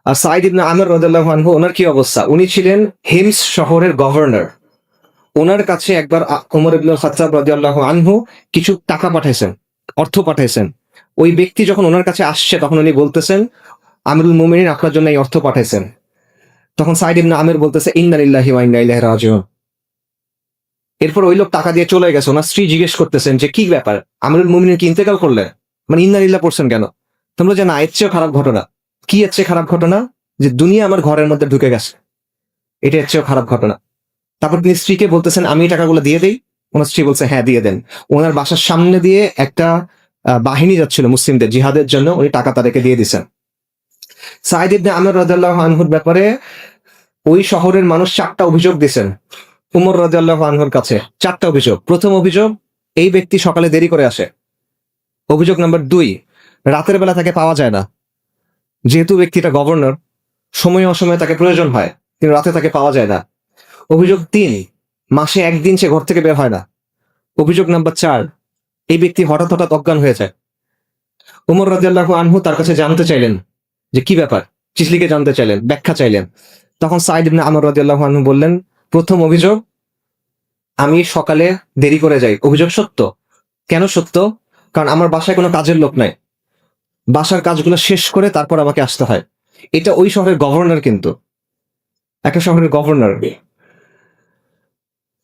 আর সাঈদ ইবনে আমির রাদিয়াল্লাহু আনহু, ওনার কি অবস্থা? উনি ছিলেন হিমস শহরের গভর্নর। ওনার কাছে একবার ওমর ইবনুল খাত্তাব রাদিয়াল্লাহু আনহু কিছু টাকা পাঠাইছেন, অর্থ পাঠাইছেন। ওই ব্যক্তি যখন ওনার কাছে আসছে তখন উনি বলতেছেন, আমিরুল মুমিনিন আপনার জন্য এই অর্থ পাঠাইছেন। তখন সাঈদ ইবনে আমির বলতেছে, ইন্না লিল্লাহি ওয়া ইন্না ইলাইহি রাজিউন। এরপর ওই লোক টাকা দিয়ে চলে গেছে। ওনার স্ত্রী জিজ্ঞেস করতেছেন যে কি ব্যাপার, আমিরুল মুমিনিন কি ইন্তেকাল করলেন? মানে ইন্না লিল্লাহ পড়ছেন কেন? তোমরা যে না, এর চেয়েও খারাপ ঘটনা। কি এর চেয়ে খারাপ ঘটনা? যে দুনিয়া আমার ঘরের মধ্যে ঢুকে গেছে, এটা এর চেয়েও খারাপ ঘটনা। তারপর তিনি স্ত্রীকে বলতেছেন, আমি এই টাকাগুলো দিয়ে দেই? ওনার স্ত্রী বলছে, হ্যাঁ দিয়ে দেন। ওনার বাসার সামনে দিয়ে একটা বাহিনী যাচ্ছিল মুসলিমদের জিহাদের জন্য, উনি টাকা তাদেরকে দিয়ে দিচ্ছেন। সাঈদ ইবনে আমির রাদিয়াল্লাহু আনহুর ব্যাপারে ওই শহরের মানুষ 4টা অভিযোগ দিয়েছেন। উমর রাদিয়াল্লাহু আনহুর কাছে 4টা অভিযোগ। প্রথম অভিযোগ, এই ব্যক্তি সকালে দেরি করে আসে। অভিযোগ নাম্বার 2, রাতের বেলা তাকে পাওয়া যায় না। যেহেতু ব্যক্তিটা গভর্নর, সময় অসময়ে তাকে প্রয়োজন হয়, কিন্তু রাতে তাকে পাওয়া যায় না। অভিযোগ 3, মাসে একদিন সে ঘর থেকে বের হয় না। অভিযোগ নাম্বার 4, এই ব্যক্তি হঠাৎ হঠাৎ অজ্ঞান হয়ে যায়। উমর রাদিয়াল্লাহু আনহু তার কাছে জানতে চাইলেন যে কি ব্যাপার, চিসলিকে জানতে চাইলেন, ব্যাখ্যা চাইলেন। তখন সাঈদ ইবনে আমর রাদিয়াল্লাহু আনহু বললেন, প্রথম অভিযোগ, আমি সকালে দেরি করে যাই। অভিযোগ সত্য। কেন সত্য? কারণ আমার বাসায় কোনো কাজের লোক নাই, বাসার কাজগুলো শেষ করে তারপর আমাকে আসতে হয়। এটা ওই শহরের গভর্নর, কিন্তু একটা শহরের গভর্নর,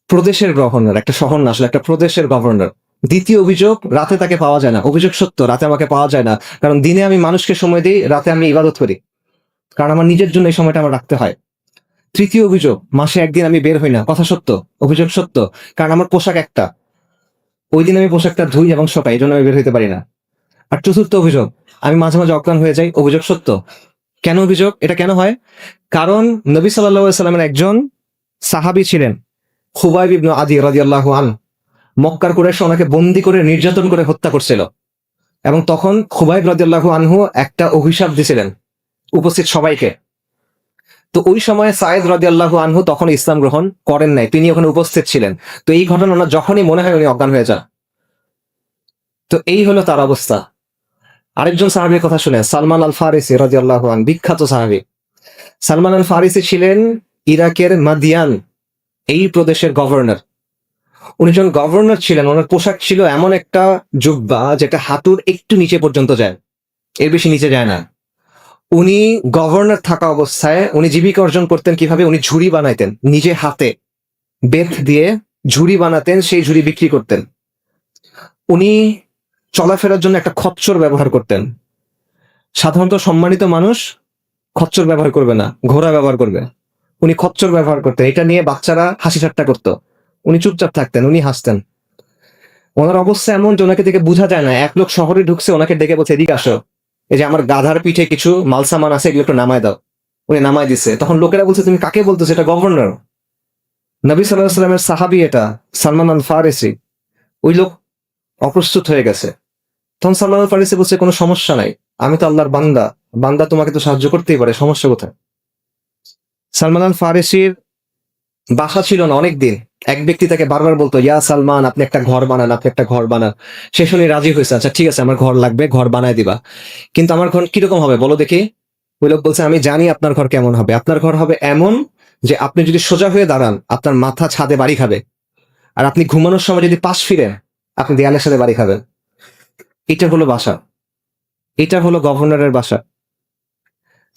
প্রদেশের গভর্নর, একটা শহর না, আসলে একটা প্রদেশের গভর্নর। দ্বিতীয় অভিযোগ, রাতে তাকে পাওয়া যায় না। অভিযোগ সত্য, রাতে আমাকে পাওয়া যায় না, কারণ দিনে আমি মানুষকে সময় দিই, রাতে আমি ইবাদত করি, কারণ আমার নিজের জন্য এই সময়টা আমার রাখতে হয়। তৃতীয় অভিযোগ, মাসে একদিন আমি বের হই না। কথা সত্য, অভিযোগ সত্য, কারণ আমার পোশাক একটা, ওই দিন আমি পোশাকটা ধুই এবং শোকাই, এই জন্য আমি বের হইতে পারি না। আর চতুর্থ অভিযোগ, আমি মাঝে মাঝে অজ্ঞান হয়ে যাই। অভিযোগ সত্য। কেন অভিযোগ? এটা কেন হয়? কারণ নবী সাল্লাল্লাহু আলাইহি সাল্লামের একজন সাহাবী ছিলেন, খুবাইব ইবনে আদি রাদিয়াল্লাহু আনহু। মক্কার কুরাইশ ওনাকে বন্দি করে নির্যাতন করে হত্যা করছিল, এবং তখন খুবাইব রাদিয়াল্লাহু আনহু একটা অভিশাপ দিছিলেন উপস্থিত সবাইকে। তো ওই সময় সাঈদ রাদিয়াল্লাহু আনহু তখন ইসলাম গ্রহণ করেন নাই, তিনি ওখানে উপস্থিত ছিলেন। তো এই ঘটনা ওনার যখনই মনে হয় উনি অজ্ঞান হয়ে যান। তো এই হলো তার অবস্থা। আরেকজন সাহাবীর কথা শুনে, সালমান আল ফারিসি রাদিয়াল্লাহু আনহু, বিখ্যাত সাহাবী। সালমান আল ফারিসি ছিলেন ইরাকের মাদিয়ান এই প্রদেশের গভর্নর। উনি যখন গভর্নর ছিলেন, ওনার পোশাক ছিল এমন একটা জুব্বা যেটা হাঁটুর একটু নিচে পর্যন্ত যায়, এর বেশি নিচে যায় না। উনি গভর্নর থাকা অবস্থায় উনি জীবিকা অর্জন করতেন কিভাবে? উনি ঝুড়ি বানাইতেন, নিজে হাতে বেত দিয়ে ঝুড়ি বানাতেন, সেই ঝুড়ি বিক্রি করতেন। উনি চলাফেরার জন্য একটা খচ্চর ব্যবহার করতেন। সাধারণত সম্মানিত মানুষ খচ্চর ব্যবহার করবে না, ঘোড়া ব্যবহার করবে। উনি খচ্চর ব্যবহার করতেন, এটা নিয়ে বাচ্চারা হাসি ঠাট্টা করতো। উনি চুপচাপ থাকতেন, উনি হাসতেন। ওনার অবস্থা এমন যে ওনাকে দেখে বোঝা যায় না। এক লোক শহরে ঢুকছে, ওনাকে ডেকে বলছে, এদিকে আসো, এই যে আমার গাধার পিঠে কিছু মালসামান আছে, এগুলো একটু নামায় দাও। উনি নামায় দিচ্ছে। তখন লোকেরা বলছে, তুমি কাকে বলতেছো? এটা গভর্নর, নবী সাল্লাল্লাহু আলাইহি সাল্লামের সাহাবী, এটা সালমান আল ফারিসি। ওই লোক অপ্রস্তুত হয়ে গেছে। তখন সালমান আল ফারিসি বলছে, কোনো সমস্যা নাই, আমি তো আল্লাহর বান্দা, বান্দা তোমাকে তো সাহায্য করতেই পারে, সমস্যা কোথায়? সালমান আল ফারিসির বাসা ছিল না অনেকদিন। এক ব্যক্তি তাকে বারবার বলতো, ইয়া সালমান, আপনি একটা ঘর বানান, আপনি একটা ঘর বানান। সে শুনে রাজি হয়েছে, আচ্ছা ঠিক আছে, আমার ঘর লাগবে, ঘর বানায় দিবা। কিন্তু আমার ঘর কিরকম হবে বলো দেখি? ওই লোক বলছে, আমি জানি আপনার ঘর কেমন হবে। আপনার ঘর হবে এমন যে আপনি যদি সোজা হয়ে দাঁড়ান, আপনার মাথা ছাদে বাড়ি খাবে, আর আপনি ঘুমানোর সময় যদি পাশ ফিরেন, আপনি দেয়ালের সাথে বাড়ি খাবেন। এটা হলো বাসা, এটা হলো গভর্নরের বাসা।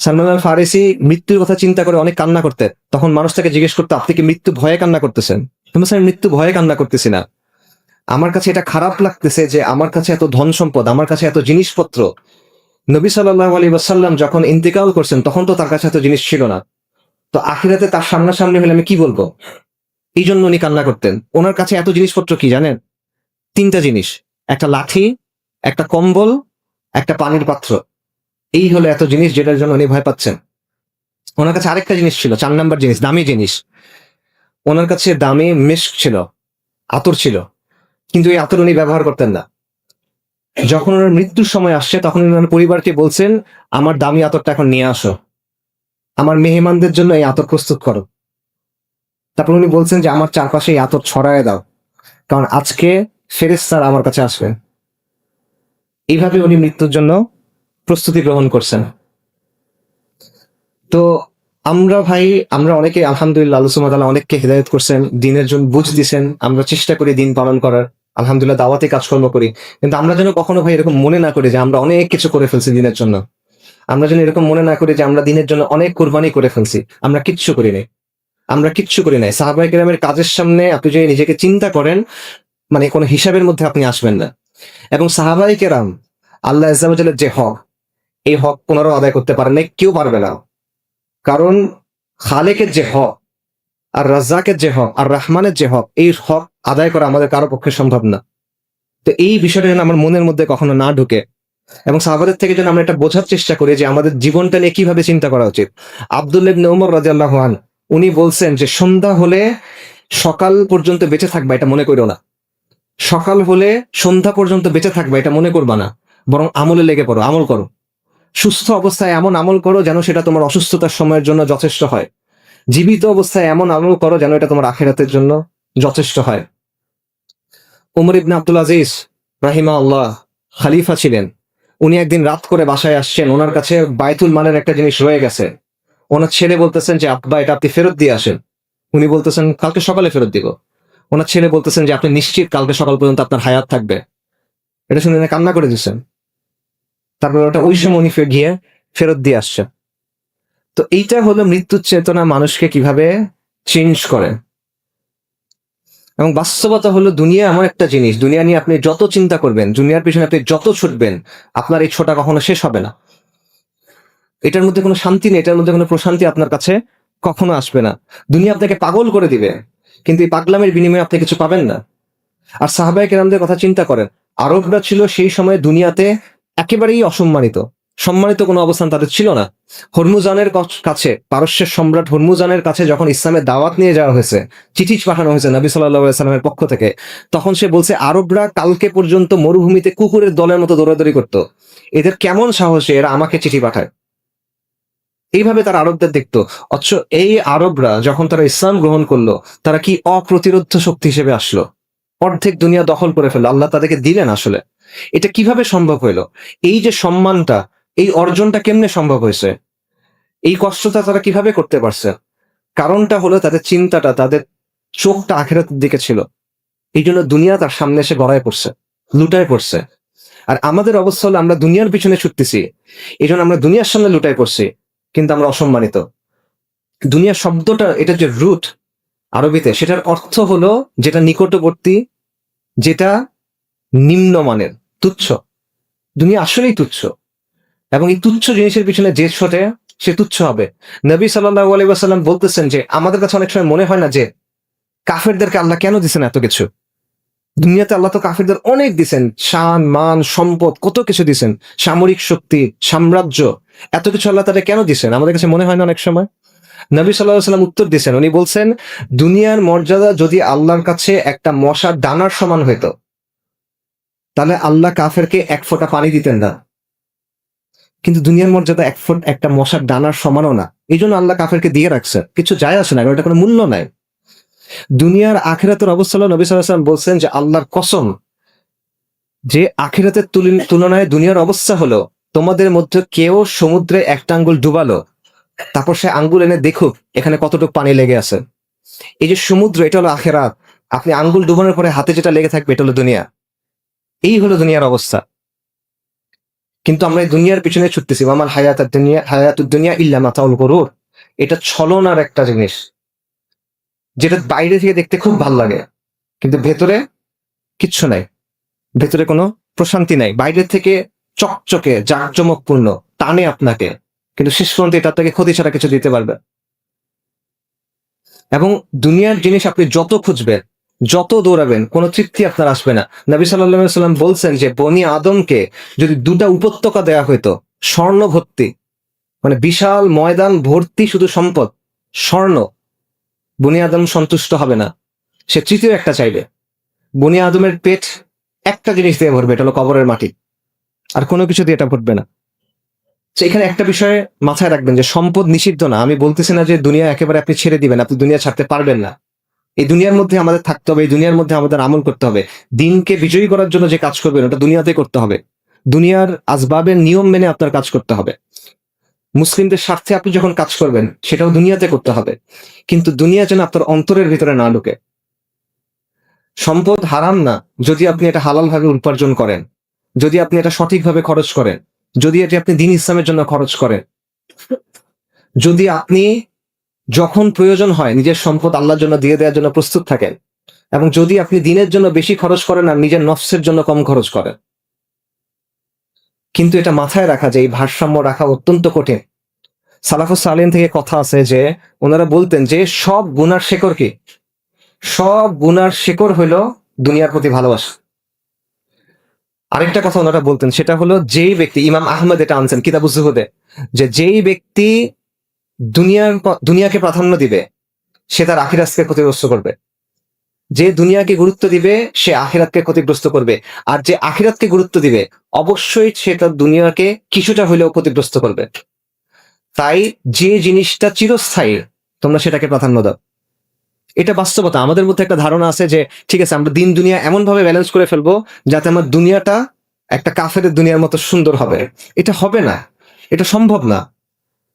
সালমান আল ফারিসি মৃত্যুর কথা চিন্তা করে অনেক কান্না করতেন। তখন মানুষ তাকে জিজ্ঞেস করতো, আপনি কি মৃত্যু ভয়ে কান্না করতেছেন? তুমি স্যার, মৃত্যু ভয়ে কান্না করতেছি না, আমার কাছে এটা খারাপ লাগতেছে যে আমার কাছে এত ধন সম্পদ, আমার কাছে এত জিনিসপত্র। নবী সাল্লাল্লাহু আলাইহি ওয়াসাল্লাম যখন ইন্তেকাল করছেন, তখন তো তার কাছে এত জিনিস ছিল না। তো আখিরাতে তার সামনাসামনি হলে আমি কি বলবো? এই জন্য উনি কান্না করতেন। ওনার কাছে এত জিনিসপত্র কি জানেন? 3টা জিনিস, একটা লাঠি, একটা কম্বল, একটা পানির পাত্র। এই হলো এত জিনিস যেটার জন্য উনি ভয় পাচ্ছেন। ওনার কাছে আরেকটা জিনিস ছিল, 4 নাম্বার জিনিস, দামি জিনিস। ওনার কাছে দামি মিস্ক ছিল, আতর ছিল, কিন্তু এই আতর উনি ব্যবহার করতেন না। যখন ওনার মৃত্যুর সময় আসছে, তখন ওনার পরিবারকে বলছেন, আমার দামি আতরটা এখন নিয়ে আসো, আমার মেহমানদের জন্য এই আতর প্রস্তুত করো। তারপর উনি বলছেন যে আমার চারপাশে এই আতর ছড়ায় দাও, কারণ আজকে ফেরেশতারা আমার কাছে আসবেন। এইভাবে উনি মৃত্যুর জন্য প্রস্তুতি গ্রহণ করছেন। তো আমরা অনেকে আলহামদুলিল্লাহ, আল্লাহ সুবহানাহু ওয়া তাআলা অনেককে হেদায়েত করছেন, দিনের জন্য বুঝ দিছেন। আমরা চেষ্টা করি দিন পালন করার, আলহামদুলিল্লাহ দাওয়াতে কাজকর্ম করি। কিন্তু আমরা যেন কখনো ভাই এরকম মনে না করি যে আমরা অনেক কিছু করে ফেলছি দিনের জন্য। আমরা যেন এরকম মনে না করি যে আমরা দিনের জন্য অনেক কুরবানি করে ফেলছি। আমরা কিচ্ছু করি নাই, আমরা কিচ্ছু করি নাই। সাহাবায়ে কেরামের কাজের সামনে আপনি যদি নিজেকে চিন্তা করেন, মানে কোনো হিসাবের মধ্যে আপনি আসবেন না। এবং সাহাবায়ে কেরাম আল্লাহ আযজা ওয়া জাল্লার যে হক, এই হক পুনরায় আদায় করতে পারেন নাই, কেউ পারবে না। কারণ খালেকের যে হক, আর রাজ্জাকের যে হক, আর রহমানের যে হক, এই হক আদায় করা আমাদের কারো পক্ষে সম্ভব না। তো এই বিষয়টা যেন আমার মনের মধ্যে কখনো না ঢুকে, এবং সাহাবাদের থেকে যেন আমরা এটা বোঝার চেষ্টা করি যে আমাদের জীবনটা নিয়ে কিভাবে চিন্তা করা উচিত। আব্দুল্লাহ ইবনে উমর রাদিয়াল্লাহু আনহু উনি বলছেন যে সন্ধ্যা হলে সকাল পর্যন্ত বেঁচে থাকবা এটা মনে করো না, সকাল হলে সন্ধ্যা পর্যন্ত বেঁচে থাকবা এটা মনে করবা না, বরং আমলে লেগে পড়ো, আমল করো। সুস্থ অবস্থায় এমন আমল করো যেন সেটা তোমার অসুস্থতার সময়ের জন্য যথেষ্ট হয়। জীবিত অবস্থায় এমন আমল করো যেন এটা তোমার আখিরাতের জন্য যথেষ্ট হয়। ওমর ইবনে আব্দুল আজিজ রাহিমা আল্লাহ খালিফা ছিলেন। উনি একদিন রাত করে বাসায় আসছেন, ওনার কাছে বায়তুল মালের একটা জিনিস রয়ে গেছে। ওনার ছেলে বলতেছেন যে আব্বা এটা আপনি ফেরত দিয়ে আসেন। উনি বলতেছেন কালকে সকালে ফেরত দিব। ওনার ছেলে বলতেছেন যে আপনি নিশ্চিত কালকে সকাল পর্যন্ত আপনার হায়াত থাকবে। এটা শুনে উনি কান্না করে দিচ্ছেন। তারপর ওটা ওই সময় উনি গিয়ে ফেরত দিয়ে আসছে। তো এইটা হলো মৃত্যুর চেতনা মানুষকে কিভাবে চেঞ্জ করে। এবং বাস্তবতা হলো দুনিয়া এমন একটা জিনিস, দুনিয়া নিয়ে আপনি যত চিন্তা করবেন, দুনিয়ার পিছনে আপনি যত ছুটবেন, আপনার এই ছোটা কখনো শেষ হবে না। এটার মধ্যে কোনো শান্তি নেই, এটার মধ্যে কোনো প্রশান্তি আপনার কাছে কখনো আসবে না। দুনিয়া আপনাকে পাগল করে দিবে, কিন্তু এই পাগলামের বিনিময়ে আপনি কিছু পাবেন না। আর সাহাবায়ে কেরামদের কথা চিন্তা করেন, আরবরা ছিল সেই সময়ে দুনিয়াতে একেবারেই অসম্মানিত, সম্মানিত কোনো অবস্থান তাদের ছিল না। হরমুজানের কাছে, পারস্যের সম্রাট হরমুজানের কাছে যখন ইসলামের দাওয়াত নিয়ে যাওয়া হয়েছে, চিঠি পাঠানো হয়েছে নবী সাল্লাল্লাহু আলাইহি সাল্লামের পক্ষ থেকে, তখন সে বলছে আরবরা কালকে পর্যন্ত মরুভূমিতে কুকুরের দলের মতো দৌড়াদৌড়ি করত, এদের কেমন সাহসে এরা আমাকে চিঠি পাঠায়। এইভাবে তারা আরবদের দেখতো। অথচ এই আরবরা যখন তারা ইসলাম গ্রহণ করলো, তারা কি অপ্রতিরোধ শক্তি হিসেবে আসলো, অর্ধেক দুনিয়া দখল করে ফেললো, আল্লাহ তাদেরকে দিলেন। আসলে এটা কিভাবে সম্ভব হইলো? এই যে সম্মানটা, এই অর্জনটা কেমনে সম্ভব হয়েছে? এই কষ্টটা তারা কিভাবে করতে পারছে? কারণটা হলো তাদের চিন্তাটা, তাদের চোখটা আখিরাতের দিকে ছিল। এই জন্য দুনিয়া তার সামনে এসে গড়ায় পড়ছে, লুটায় পড়ছে। আর আমাদের অবস্থা হলো আমরা দুনিয়ার পিছনে ছুটতেছি, এই জন্য আমরা দুনিয়ার সামনে লুটায় পড়ছি, কিন্তু আমরা অসম্মানিত। দুনিয়া শব্দটা, এটা যে রুট আরবিতে, সেটার অর্থ হলো যেটা নিকটবর্তী, যেটা নিম্নমানের, তুচ্ছ। দুনিয়া আসলেই তুচ্ছ, এবং এই তুচ্ছ জিনিসের পিছনে যে ছোটে সে তুচ্ছ হবে। নবী সাল্লাল্লাহু আলাইহি ওয়াসাল্লাম বলতেছেন যে আমাদের কাছে অনেক সময় মনে হয় না যে কাফেরদেরকে আল্লাহ কেন দিছেন এত কিছু। দুনিয়াতে আল্লাহ তো কাফেরদের অনেক দিছেন, শান মান সম্পদ কত কিছু দিছেন, সামরিক শক্তি, সাম্রাজ্য, এত কিছু আল্লাহ তাদের কেন দিছেন? আমাদের কাছে মনে হয় না অনেক সময়? নবী সাল্লাল্লাহু আলাইহি ওয়াসাল্লাম উত্তর দিয়েছেন, উনি বলছেন দুনিয়ার মর্যাদা যদি আল্লাহর কাছে একটা মশার দানার সমান হইতো, তাহলে আল্লাহ কাফেরকে এক ফোঁটা পানি দিতেন না। কিন্তু দুনিয়ার মর্যাদা একটা মশার দানার সমানও না, এই জন্য আল্লাহ কাফেরকে দিয়ে রাখছে, কিছু যায় আসে না, এটা কোনো মূল্য নাই। দুনিয়ার আখিরাতের অবস্থা হলো, নবী সাল্লাল্লাহু আলাইহি ওয়াসাল্লাম বলছেন যে আল্লাহর কসম, যে আখিরাতের তুলনায় দুনিয়ার অবস্থা হলো তোমাদের মধ্যে কেউ সমুদ্রে একটা আঙ্গুল ডুবালো, তারপর সে আঙ্গুল এনে দেখুক এখানে কতটুকু পানি লেগে আছে। এই যে সমুদ্র, এটা হলো আখিরাত। আপনি আঙ্গুল ডুবানোর পরে হাতে যেটা লেগে থাকবে, এটা হলো দুনিয়া। এই হলো দুনিয়ার অবস্থা। কিন্তু আমরা এই দুনিয়ার পিছনে ছুটতেছি, আমার হায়াতুদ দুনিয়া ইল্লা মাতাউল গুরুর। এটা ছলনার একটা জিনিস, যেটা বাইরে থেকে দেখতে খুব ভালো লাগে, কিন্তু ভেতরে কিচ্ছু নাই, ভেতরে কোনো প্রশান্তি নাই। বাইরে থেকে চকচকে জাঁকজমকপূর্ণ, টানে আপনাকে, কিন্তু শেষ পর্যন্ত এটা আপনাকে ক্ষতি ছাড়া কিছু দিতে পারবে। এবং দুনিয়ার জিনিস আপনি যত খুঁজবেন, যত দৌড়াবেন, কোনো তৃপ্তি আপনার আসবে না। নবী সাল্লাল্লাহু আলাইহি সাল্লাম বলছেন যে বনি আদমকে যদি দুটা উপত্যকা দেয়া হইতো, স্বর্ণ ভর্তি, মানে বিশাল ময়দান ভর্তি শুধু সম্পদ, স্বর্ণ, বনি আদম সন্তুষ্ট হবে না, সে তৃতীয় একটা চাইবে। বনি আদমের পেট একটা জিনিস দিয়ে ভরবে, এটা হলো কবরের মাটি, আর কোনো কিছু দিয়ে এটা ভরবে না। তো এখানে একটা বিষয়ে মাথায় রাখবেন যে সম্পদ নিষিদ্ধ না। আমি বলতেছি না যে দুনিয়া একেবারে আপনি ছেড়ে দিবেন, আপনি দুনিয়া ছাড়তে পারবেন না। এই দুনিয়ার মধ্যে আমাদের থাকতে হবে, এই দুনিয়ার মধ্যে আমাদের আমল করতে হবে। দিনকে বিজয়ী করার জন্য যে কাজ করবেন ওটা দুনিয়াতে করতে হবে, দুনিয়ার আসবাবের নিয়ম মেনে আপনার কাজ করতে হবে। মুসলিমদের স্বার্থে আপনি যখন কাজ করবেন সেটাও দুনিয়াতে করতে হবে, কিন্তু দুনিয়া যেন আপনার অন্তরের ভিতরে না ঢুকে। সম্পদ হারাম না যদি আপনি এটা হালাল ভাবে উপার্জন করেন, যদি আপনি এটা সঠিকভাবে খরচ করেন, যদি এটি আপনি দ্বীন ইসলামের জন্য খরচ করেন, যদি আপনি যখন প্রয়োজন হয় নিজের সম্পদ আল্লাহর জন্য দিয়ে দেওয়ার জন্য প্রস্তুত থাকেন, এবং যদি আপনি দিনের জন্য বেশি খরচ করেন আর নিজের নফসের জন্য কম খরচ করেন। কিন্তু এটা মাথায় রাখা যে এই ভারসাম্য রাখা অত্যন্ত কঠিন। সালাফুস সালেহিন থেকে কথা আছে যে ওনারা বলতেন যে সব গুনার শেকড় কি? সব গুনার শেকড় হইল দুনিয়ার প্রতি ভালোবাসা। আরেকটা কথা ওনারা বলতেন, সেটা হলো যেই ব্যক্তি, ইমাম আহমদ এটা আনছেন কিতাবুজ জুহুদে, যে যেই ব্যক্তি দুনিয়াকে প্রাধান্য দিবে সে তার আখিরাতকে ক্ষতিগ্রস্ত করবে। যে দুনিয়াকে গুরুত্ব দিবে সে আখিরাতকে ক্ষতিগ্রস্ত করবে, আর যে আখিরাতকে গুরুত্ব দিবে অবশ্যই সে তার দুনিয়াকে কিছুটা হলেও ক্ষতিগ্রস্ত করবে। তাই যে জিনিসটা চিরস্থায়ী তোমরা সেটাকে প্রাধান্য দাও। এটা বাস্তবতা। আমাদের মধ্যে একটা ধারণা আছে যে ঠিক আছে আমরা দিন দুনিয়া এমন ভাবে ব্যালেন্স করে ফেলবো যাতে আমার দুনিয়াটা একটা কাফের দুনিয়ার মতো সুন্দর হবে। এটা হবে না, এটা সম্ভব না।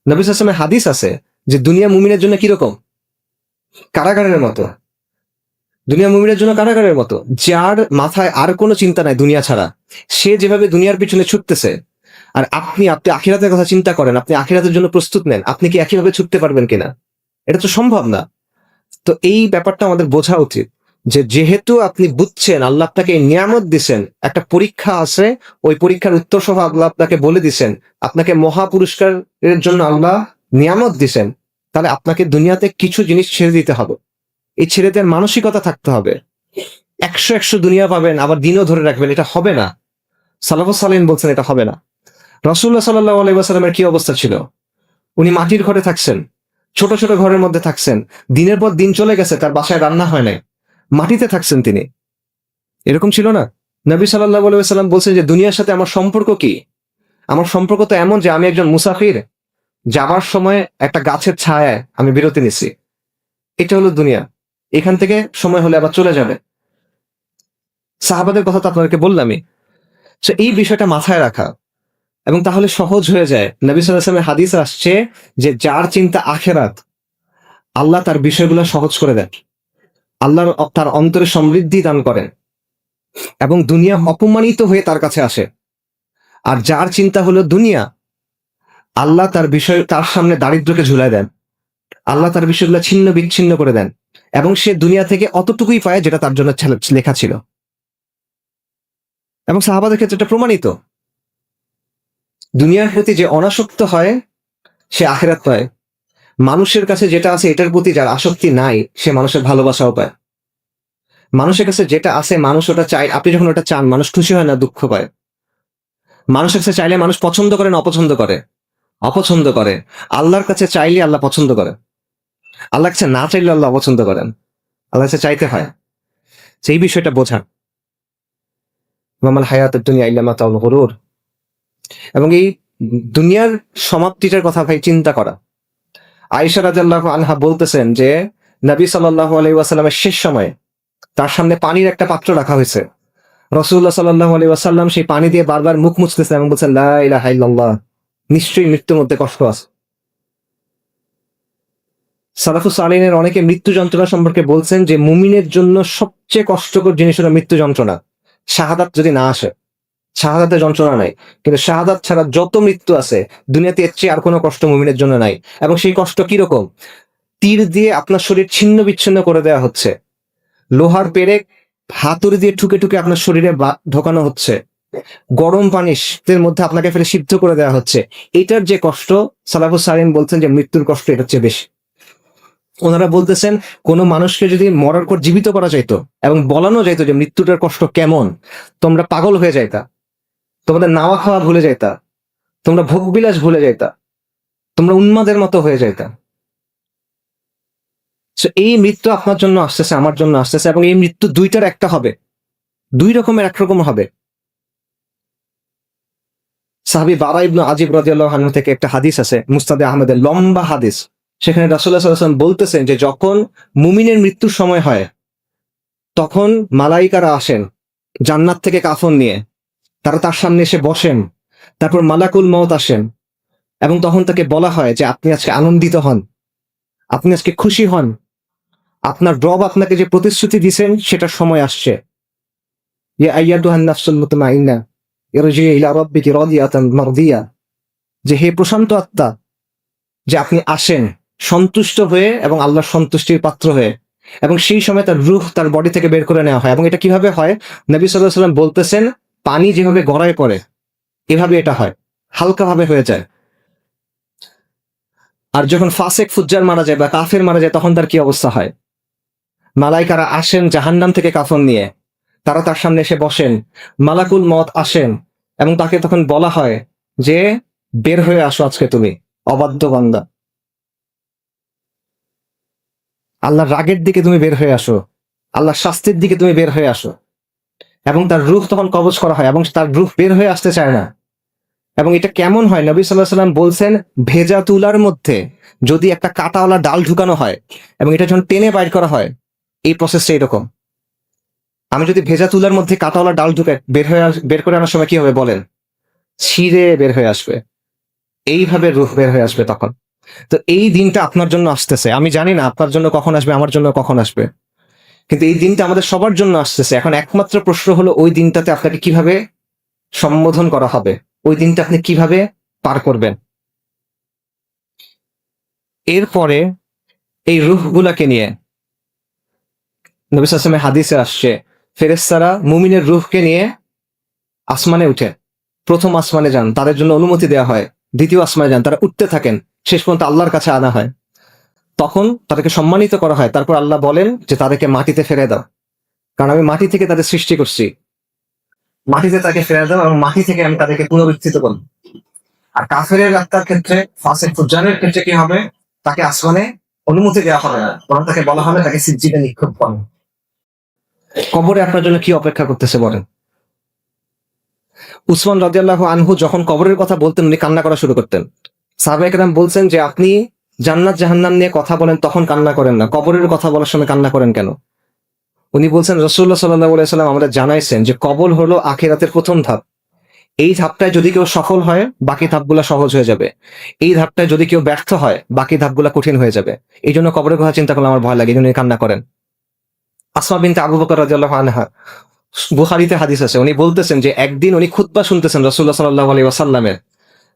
নবী সাল্লাল্লাহু আলাইহি ওয়াসাল্লামের হাদিস আছে যে দুনিয়া মুমিনের জন্য কিরকম, কারাগারের মতো। দুনিয়া মুমিনের জন্য কারাগারের মতো। যার মাথায় আর কোনো চিন্তা নাই দুনিয়া ছাড়া, সে যেভাবে দুনিয়ার পিছনে ছুটতেছে, আর আপনি আপনি আখিরাতের কথা চিন্তা করেন, আপনি আখিরাতের জন্য প্রস্তুত নেন, আপনি কি একইভাবে ছুটতে পারবেন কিনা? এটা তো সম্ভব না। তো এই ব্যাপারটা আমাদের বোঝা উচিত যে যেহেতু আপনি বুঝছেন আল্লাহ আপনাকে এই নিয়ামত দিছেন, একটা পরীক্ষা আছে, ওই পরীক্ষার উত্তর সহ আল্লাহ আপনাকে বলে দিছেন, আপনাকে মহা পুরস্কারের জন্য আল্লাহ নিয়ামত দিছেন, তাহলে আপনাকে দুনিয়াতে কিছু জিনিস ছেড়ে দিতে হবে। এই ছেড়ে দেওয়ার মানসিকতা থাকতে হবে। 100 দুনিয়া পাবেন আবার দিনও ধরে রাখবেন, এটা হবে না। সালাফুস সালিহিন বলছেন এটা হবে না। রাসূলুল্লাহ সাল্লাল্লাহু আলাইহি ওয়াসাল্লামের কি অবস্থা ছিল? উনি মাটির ঘরে থাকছেন, ছোট ছোট ঘরের মধ্যে থাকছেন, দিনের পর দিন চলে গেছে, তার বাসায় রান্না হয় নাই, মাটিতে থাকছেন তিনি। এরকম ছিল না? নবী সাল্লাল্লাহু আলাইহি ওয়াসাল্লাম বলছেন যে দুনিয়ার সাথে আমার সম্পর্ক কি? আমার সম্পর্ক তো এমন যে আমি একজন মুসাফির, যাবার সময় একটা গাছের ছায়ায় আমি বিরতি নিছি। এটা হলো দুনিয়া। এখান থেকে সময় হলে আবার চলে যাবে। সাহাবাদের কথা তো আপনাদেরকে বললামই। তো এই বিষয়টা মাথায় রাখা, এবং তাহলে সহজ হয়ে যায়। নবী সাল্লাল্লাহু আলাইহি ওয়াসাল্লামের হাদিস আসছে যে যার চিন্তা আখিরাত, আল্লাহ তার বিষয়গুলো সহজ করে দেন। আল্লাহ তার অন্তরে সমৃদ্ধি দান করেন এবং দুনিয়া অপমানিত হয়ে তার কাছে আসে। আর যার চিন্তা হলো দুনিয়া, আল্লাহ তার বিষয় তার সামনে দারিদ্র্যকে ঝুলায় দেন। আল্লাহ তার বিষয়গুলো ছিন্ন বিচ্ছিন্ন করে দেন এবং সে দুনিয়া থেকে অতটুকুই পায় যেটা তার জন্য লেখা ছিল। এবং সাহাবাদের ক্ষেত্রে এটা প্রমাণিত। দুনিয়ার প্রতি যে অনাসক্ত হয় সে আখিরাত পায়। মানুষের কাছে যেটা আছে এটার প্রতি যার আসক্তি নাই সে মানুষের ভালোবাসাও পায়। মানুষের কাছে যেটা আছে মানুষ ওটা চায়, আপনি যখন ওটা চান মানুষ খুশি হয় না, দুঃখ পায়। মানুষের কাছে চাইলে মানুষ পছন্দ করে না অপছন্দ করে? অপছন্দ করে। আল্লাহর কাছে চাইলে আল্লাহ পছন্দ করে, আল্লাহর কাছে না চাইলে আল্লাহ অপছন্দ করেন। আল্লাহর কাছে চাইতে হয়। সেই বিষয়টা বোঝা। মামাল হায়াতুদ দুনিয়া ইল্লা মাতাউল গুরুর। এবং এই দুনিয়ার সমাপ্তিটার কথা ভাই চিন্তা করা। আয়েশা রাদিয়াল্লাহু আনহা বলতেছেন যে নবী সাল্লাল্লাহু আলাইহি ওয়াসাল্লামের শেষ সময়ে তার সামনে পানির একটা পাত্র রাখা হয়েছে। রাসূলুল্লাহ সাল্লাল্লাহু আলাইহি ওয়াসাল্লাম সেই পানি দিয়ে বারবার মুখ মুছতেছেন এবং বলছেন লা ইলাহা ইল্লাল্লাহ, নিশ্চয়ই মৃত্যুর মধ্যে কষ্ট আছে। সালাফুস সালিহিনের অনেকে মৃত্যু যন্ত্রণা সম্পর্কে বলছেন যে মুমিনের জন্য সবচেয়ে কষ্টকর জিনিস হলো মৃত্যু যন্ত্রণা। শাহাদাত যদি না আসে, শাহাদাতের যন্ত্রণা নাই, কিন্তু শাহাদাত ছাড়া যত মৃত্যু আছে দুনিয়াতে এর চেয়ে আর কোনো কষ্ট মুমিনের জন্য নাই। এবং সেই কষ্ট কিরকম? তীর দিয়ে আপনার শরীর ছিন্ন বিচ্ছিন্ন করে দেওয়া হচ্ছে, লোহার পেরেক হাতুড়ি দিয়ে ঠুকে ঠুকে আপনার শরীরে ঢোকানো হচ্ছে, গরম পানির মধ্যে আপনাকে ফেলে সিদ্ধ করে দেওয়া হচ্ছে। এটার যে কষ্ট, সালাফুস সালিহিন বলছেন যে মৃত্যুর কষ্ট এটার চেয়ে বেশি। ওনারা বলতেছেন কোন মানুষকে যদি মরার পর জীবিত করা যাইতো এবং বলানো যাইতো যে মৃত্যুটার কষ্ট কেমন, তোমরা পাগল হয়ে যাইতা, তোমাদের নাওয়া খাওয়া ভুলে যাইতা, তোমরা ভোগবিলাস ভুলে যাইতা, তোমরা উন্মাদের মতো হয়ে যাইতা। এই মৃত্যু আপনার জন্য আসতেছে, আমার জন্য আসতেছে, এবং এই মৃত্যু দুইটার একটা হবে, দুই রকমের একরকম হবে। সাহাবী বারা ইবনে আজিব রাদিয়াল্লাহু আনহু থেকে একটা হাদিস আছে, মুসনাদে আহমেদের লম্বা হাদিস। সেখানে রাসূলুল্লাহ সাল্লাল্লাহু আলাইহি ওয়াসাল্লাম বলতেছেন যে যখন মুমিনের মৃত্যুর সময় হয় তখন মালাইকারা আসেন জান্নাত থেকে কাফন নিয়ে, তারা তার সামনে এসে বসেন। তারপর মালাকুল মউত আসেন এবং তখন তাকে বলা হয় যে আপনি আজকে আনন্দিত হন, আপনি আজকে খুশি হন, আপনার রব আপনাকে যে প্রতিশ্রুতি দিয়েছেন সেটার সময় আসছে। ইয়া আইয়াতুহান নাফসুল মুতমাইন্না ইরজি ইলা রাব্বিকি রাদিয়াতান মারদিয়া, যে হে প্রশান্ত আত্মা, যে আপনি আসেন সন্তুষ্ট হয়ে এবং আল্লাহর সন্তুষ্টির পাত্র হয়ে। এবং সেই সময় তার রূহ তার বডি থেকে বের করে নেওয়া হয়। এবং এটা কিভাবে হয়? নবী সাল্লাল্লাহু আলাইহি ওয়াসাল্লাম বলতেছেন পানি যেভাবে গড়ায় পড়ে এভাবে এটা হয়, হালকাভাবে হয়ে যায়। আর যখন ফাসেক ফুজ্জার মারা যায় বা কাফের মারা যায় তখন তার কি অবস্থা হয়? মালাইকারা আসেন জাহান্নাম থেকে কাফন নিয়ে, তারা তার সামনে এসে বসেন, মালাকুল মউত আসেন এবং তাকে তখন বলা হয় যে বের হয়ে আসো আজকে তুমি অবাধ্য বান্দা, আল্লাহর রাগের দিকে তুমি বের হয়ে আসো, আল্লাহর শাস্তির দিকে তুমি বের হয়ে আসো, এবং তার রূহ তখন কবজ করা হয় এবং তার রূহ বের হয়ে আসতে চায় না। এবং এটা কেমন হয়, নবী সাল্লাল্লাহু আলাইহি সাল্লাম বলছেন, ভেজা তুলার মধ্যে যদি একটা কাঁটাওয়ালা ডাল ঢুকানো হয় এবং এটা যখন টেনে বাইর করা হয়, এই প্রসেসটা এরকম। আমি যদি ভেজা তুলার মধ্যে কাঁটাওয়ালা ডাল ঢুকে বের করে আনার সময় কি হবে বলেন? ছিঁড়ে বের হয়ে আসবে, এইভাবে রূহ বের হয়ে আসবে তখন। তো এই দিনটা আপনার জন্য আসতেছে, আমি জানি না আপনার জন্য কখন আসবে, আমার জন্য কখন আসবে, কিন্তু এই দিনটা আমাদের সবার জন্য আসতেছে। এখন একমাত্র প্রশ্ন হলো, ওই দিনটাতে আপনাকে কিভাবে সম্বোধন করা হবে, ওই দিনটা আপনি কিভাবে পার করবেন। এরপরে এই রূহগুলাকে নিয়ে নবী সাল্লাল্লাহু আলাইহি ওয়াসাল্লামের হাদিসে আসছে, ফেরেশতারা মুমিনের রূহকে নিয়ে আসমানে উঠে, প্রথম আসমানে যান, তাদের জন্য অনুমতি দেওয়া হয়, দ্বিতীয় আসমানে যান, তারা উঠতে থাকেন, শেষ পর্যন্ত আল্লাহর কাছে আনা হয়, তখন তাদেরকে সম্মানিত করা হয়। তারপর আল্লাহ বলেন যে তাদেরকে মাটিতে ফেলে দাও, কারণ আমি মাটি থেকে তাদের সৃষ্টি করছি, মাটিতে তাকে ফেলে দাও এবং মাটি থেকে আমি তাদেরকে পুনরুত্থিত করব। আর কাফেরের আত্মার ক্ষেত্রে, ফাসিক ফুজ্জারের ক্ষেত্রে কি হবে? তাকে আসমানে অনুমতি দেওয়া হবে না, বরং তাকে বলা হবে তাকে সিজ্জিনে নিক্ষেপ করো। কবরে আপনার জন্য কি অপেক্ষা করতেছে বলেন? উসমান রাদিয়াল্লাহু আনহু যখন কবরের কথা বলতেন, উনি কান্না করা শুরু করতেন। সাহাবায়ে কেরাম বলছেন যে আপনি জান্নাত জাহান্নাম নিয়ে কথা বলেন, তখন কান্না করেন না, কবরের কথা বলার সময় কান্না করেন কেন? উনি বলছেন, রাসূলুল্লাহ সাল্লাল্লাহু আলাইহি ওয়াসাল্লাম আমাদের জানাইছেন যে কবর হলো আখিরাতের প্রথম ধাপ। এই ধাপটায় যদি কেউ সফল হয়, বাকি ধাপগুলা সহজ হয়ে যাবে। এই ধাপটায় যদি কেউ ব্যর্থ হয়, বাকি ধাপগুলা কঠিন হয়ে যাবে। এই জন্য কবরের কথা চিন্তা করলে আমার ভয় লাগে, এই জন্য উনি কান্না করেন। আসমা বিনতে আবু বকর রাদিয়াল্লাহু আনহা, বুখারীতে হাদিস আছে, উনি বলতেছেন যে একদিন উনি খুতবা শুনতেছেন রাসূলুল্লাহ সাল্লাল্লাহু আলাইহি ওয়াসাল্লামের।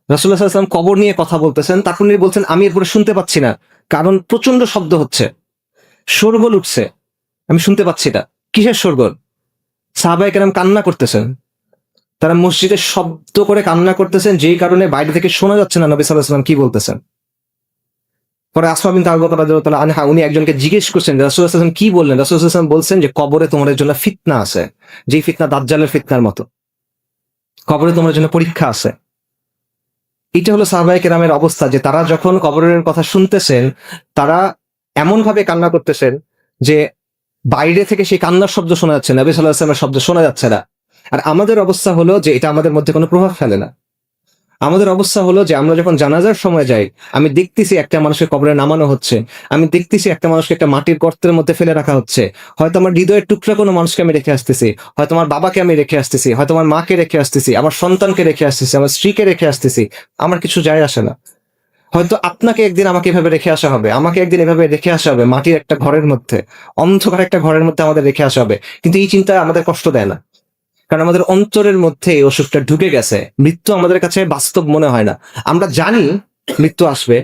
রাসূলুল্লাহ সাল্লাল্লাহু আলাইহি ওয়াসাল্লাম কবর নিয়ে কথা বলতেছেন, তারপর উনি বলছেন আমি এরপরে শুনতে পাচ্ছি না, কারণ প্রচন্ড শব্দ হচ্ছে, শোরগোল উঠছে, আমি শুনতে পাচ্ছি না। কিসের শোরগোল? সাহাবায়ে কেরাম কান্না করতেছেন, তারা মসজিদে শব্দ করে কান্না করতেছেন, যেই কারণে বাইরে থেকে শোনা যাচ্ছে না নবী সাল্লাল্লাহু আলাইহি ওয়াসাল্লাম কি বলতেছেন। পরে আসমা বিনতে আবু বকর রাদিয়াল্লাহু তাআলা আনহা, উনি একজনকে জিজ্ঞেস করছেন রাসূলুল্লাহ সাল্লাল্লাহু আলাইহি ওয়াসাল্লাম কি বললেন। রাসূলুল্লাহ সাল্লাল্লাহু আলাইহি ওয়াসাল্লাম বলছেন যে কবরে তোমাদের জন্য ফিতনা আছে, যেই ফিতনা দাজ্জালের ফিতনার মতো, কবরে তোমাদের জন্য পরীক্ষা আছে। এটা হলো সাহাবায়ে কেরামের অবস্থা, যে তারা যখন কবরের কথা শুনতেছেন, তারা এমন ভাবে কান্না করতেছেন যে বাইরে থেকে সেই কান্নার শব্দ শোনা যাচ্ছে না, নবী সাল্লাল্লাহু আলাইহি ওয়াসাল্লামের শব্দ শোনা যাচ্ছে না। আর আমাদের অবস্থা হলো যে এটা আমাদের মধ্যে কোনো প্রভাব ফেলে না। আমাদের অবস্থা হলো যে আমরা যখন জানাজার সময় যাই, আমি দেখতেছি একটা মানুষকে কবরে নামানো হচ্ছে, আমি দেখতেছি একটা মানুষকে একটা মাটির গর্তের মধ্যে ফেলে রাখা হচ্ছে। হয়তো আমার হৃদয়ের টুকরা কোনো মানুষকে আমি রেখে আসতেছি, হয়তো আমার বাবাকে আমি রেখে আসতেছি, হয়তো আমার মাকে রেখে আসতেছি, আমার সন্তানকে রেখে আসতেছি, আমার স্ত্রীকে রেখে আসতেছি, আমার কিছু যায় আসে না। হয়তো আপনাকে একদিন আমাকে এভাবে রেখে আসা হবে, আমাকে একদিন এভাবে রেখে আসা হবে, মাটির একটা ঘরের মধ্যে, অন্ধকার একটা ঘরের মধ্যে আমাদের রেখে আসা হবে। কিন্তু এই চিন্তা আমাদের কষ্ট দেয় না, কারণ আমাদের অন্তরের মধ্যে এই অসুখটা ঢুকে গেছে। মৃত্যু আমাদের কাছে বাস্তব মনে হয় না। আমরা জানি মৃত্যু আসবে,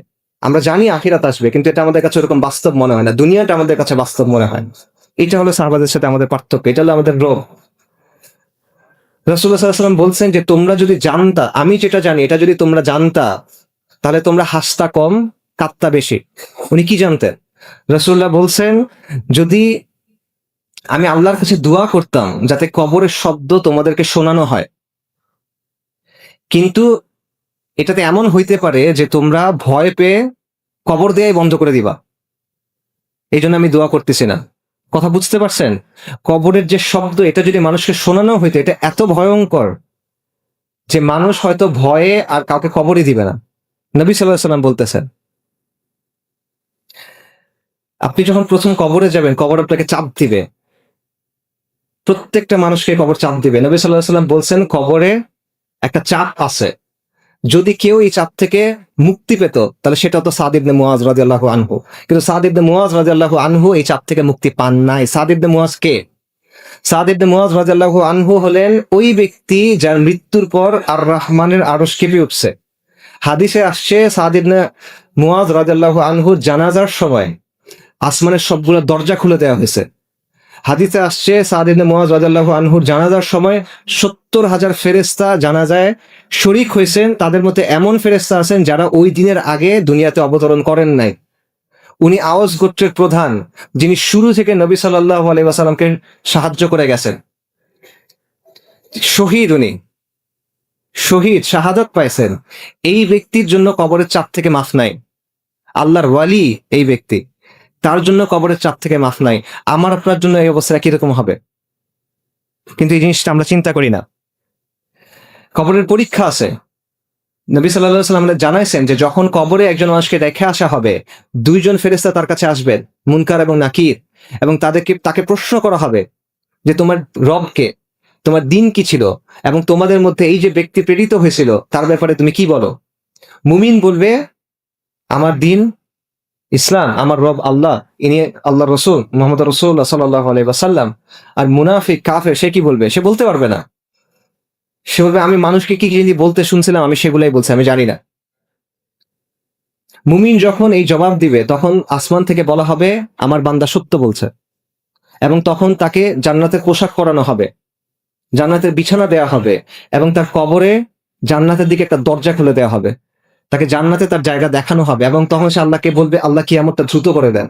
আমরা জানি আখিরাত আসবে, কিন্তু এটা আমাদের কাছে ওরকম বাস্তব মনে হয় না, দুনিয়াটা আমাদের কাছে বাস্তব মনে হয়। এটা হলো সাহাবাদের সাথে আমাদের পার্থক্য, এটা হলো আমাদের রোগ। রাসূলুল্লাহ সাল্লাল্লাহু আলাইহি ওয়াসাল্লাম বলছেন যে তোমরা যদি জানতা, আমি যেটা জানি এটা যদি তোমরা জানতা, তাহলে তোমরা হাসতা কম, কাঁদতা বেশি। উনি কি জানতেন? রাসূলুল্লাহ বলছেন, যদি আমি আল্লাহর কাছে দোয়া করতাম যাতে কবরের শব্দ তোমাদেরকে শোনানো হয়, কিন্তু এটাতে এমন হইতে পারে যে তোমরা ভয় পেয়ে কবর দেয়াই বন্ধ করে দিবা, এই জন্য আমি দোয়া করতেছি না। কথা বুঝতে পারছেন? কবরের যে শব্দ, এটা যদি মানুষকে শোনানো হইতো, এটা এত ভয়ঙ্কর যে মানুষ হয়তো ভয়ে আর কাউকে কবরই দিবে না। নবী সাল্লাল্লাহু আলাইহি ওয়াসাল্লাম বলতেছেন, আপনি যখন প্রথম কবরে যাবেন, কবর আপনাকে চাপ দিবে, প্রত্যেকটা মানুষকে কবর চাপ দিবে। নবী সাল্লাল্লাহু আলাইহি ওয়াসাল্লাম বলছেন কবরে একটা চাপ আছে, যদি কেউ এই চাপ থেকে মুক্তি পেত তাহলে সেটা হতো সাদ ইবনে মুআজ রাদিয়াল্লাহু আনহু। কিন্তু সাদ ইবনে মুআজ রাদিয়াল্লাহু আনহু এই চাপ থেকে মুক্তি পান নাই। সাদ ইবনে মুআজ কে? সাদ ইবনে মুআজ রাদিয়াল্লাহু আনহু হলেন ওই ব্যক্তি যার মৃত্যুর পর আর রহমানের আরশ কেঁপে উঠছে। হাদিসে আসছে সাদ ইবনে মুআজ রাদিয়াল্লাহু আনহুর জানাজার সময় আসমানের সবগুলো দরজা খুলে দেওয়া হয়েছে। হাদিসে আসছে সাদ ইবনে মুআজ রাদিয়াল্লাহু আনহুর জানাজার সময় ৭০,০০০ ফেরেশতা জানাজায় শরীক হয়েছেন। তাদের মধ্যে এমন ফেরেশতা আছেন যারা ওই দিনের আগে দুনিয়াতে অবতরণ করেন নাই। উনি আওস গোত্রের প্রধান, যিনি শুরু থেকে নবী সাল্লাল্লাহু আলাইহি ওয়াসাল্লামকে সাহায্য করে গেছেন। শহীদ, উনি শহীদ, শাহাদাত পাইছেন। এই ব্যক্তির জন্য কবরের চাপ থেকে মাফ নাই। আল্লাহর ওয়ালি এই ব্যক্তি, তার জন্য কবরের চাপ থেকে মাফ নাই। আমার আপনার জন্য এই অবস্থা কিরকম হবে? কিন্তু এই জিনিসটা আমরা চিন্তা করি না। কবরের পরীক্ষা আছে। নবী সাল্লাল্লাহু আলাইহি ওয়াসাল্লাম আমাদের জানাইছেন যে যখন কবরে একজন মানুষকে রেখে আসা হবে, দুইজন ফেরেশতা তার কাছে আসবেন, মুনকার এবং নাকির, এবং তাকে প্রশ্ন করা হবে যে তোমার রবকে, তোমার দিন কি ছিল, এবং তোমাদের মধ্যে এই যে ব্যক্তি প্রেরিত হয়েছিল তার ব্যাপারে তুমি কি বলো? মুমিন বলবে আমার দিন ইসলাম, আমার রব আল্লাহ, ইনি আল্লাহ রসুল মোহাম্মদ রসুল্লাহ সাল্লাল্লাহু আলাইহি ওয়াসাল্লাম। আর মুনাফিক কাফের সে কি বলবে? সে বলতে পারবে না। সে বলবে আমি মানুষকে কি কি বলতে শুনছিলাম, আমি সেগুলাই বলছি, আমি জানি না। মুমিন যখন এই জবাব দিবে তখন আসমান থেকে বলা হবে আমার বান্দা সত্য বলছে, এবং তখন তাকে জান্নাতের পোশাক পরানো হবে, জান্নাতের বিছানা দেয়া হবে, এবং তার কবরে জান্নাতের দিকে একটা দরজা খুলে দেওয়া হবে, তাকে জান্নাতে তার জায়গা দেখানো হবে, এবং তখন সে আল্লাহকে বলবে আল্লাহ কিয়ামতটা দ্রুত করে দেন।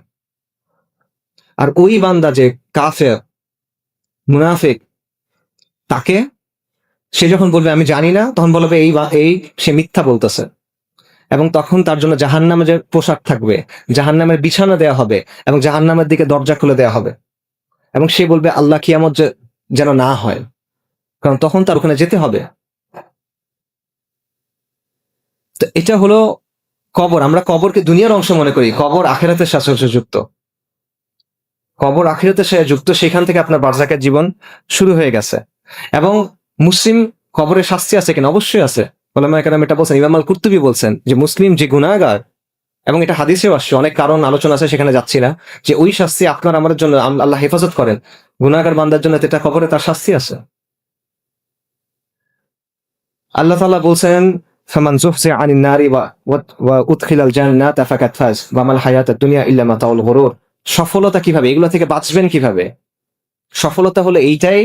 আর ওই বান্দা যে কাফের মুনাফিক, তাকে সে যখন বলবে আমি জানি না, তখন বলবে এই সে মিথ্যা বলতেছে, এবং তখন তার জন্য জাহান্নামের যে পোশাক থাকবে, জাহান্নামের বিছানা দেওয়া হবে, এবং জাহান্নামের দিকে দরজা খুলে দেওয়া হবে, এবং সে বলবে আল্লাহ কিয়ামত যেন না হয়, কারণ তখন তার ওখানে যেতে হবে। তো এটা হলো কবর। আমরা কবরকে দুনিয়ার অংশ মনে করি, কবর আখিরাতের সাথে যুক্ত। কবর আখিরাতের সাথে যুক্ত, সেখান থেকে আপনার বারজাকের জীবন শুরু হয়ে গেছে। এবং মুসলিম কবরের শাস্তি আছে কিনা? অবশ্যই আছে। ওলামায়ে কেরাম এটা বলছেন, ইমাম আল কুরতুবী বলছেন যে মুসলিম যে গুনাহগার, এবং এটা হাদিসেও আসছে, অনেক কারণ আলোচনা আছে, সেখানে যাচ্ছি না, যে ওই শাস্তি আপনার আমাদের জন্য আল্লাহ হেফাজত করেন। গুনাহগার বান্দার জন্য এটা কবরে তার শাস্তি আছে। আল্লাহ তাআলা বলছেন ফামান যুহজিহা আনিন নারি ওয়া উদখিলাল জান্নাতা ফাকাদ ফাজ ওয়া মাল হায়াতুদ দুনিয়া ইল্লা মাতাউল গুরুর। সফলতা কিভাবে? এগুলো থেকে বাঁচবেন কিভাবে? সফলতা হলো এইটাই,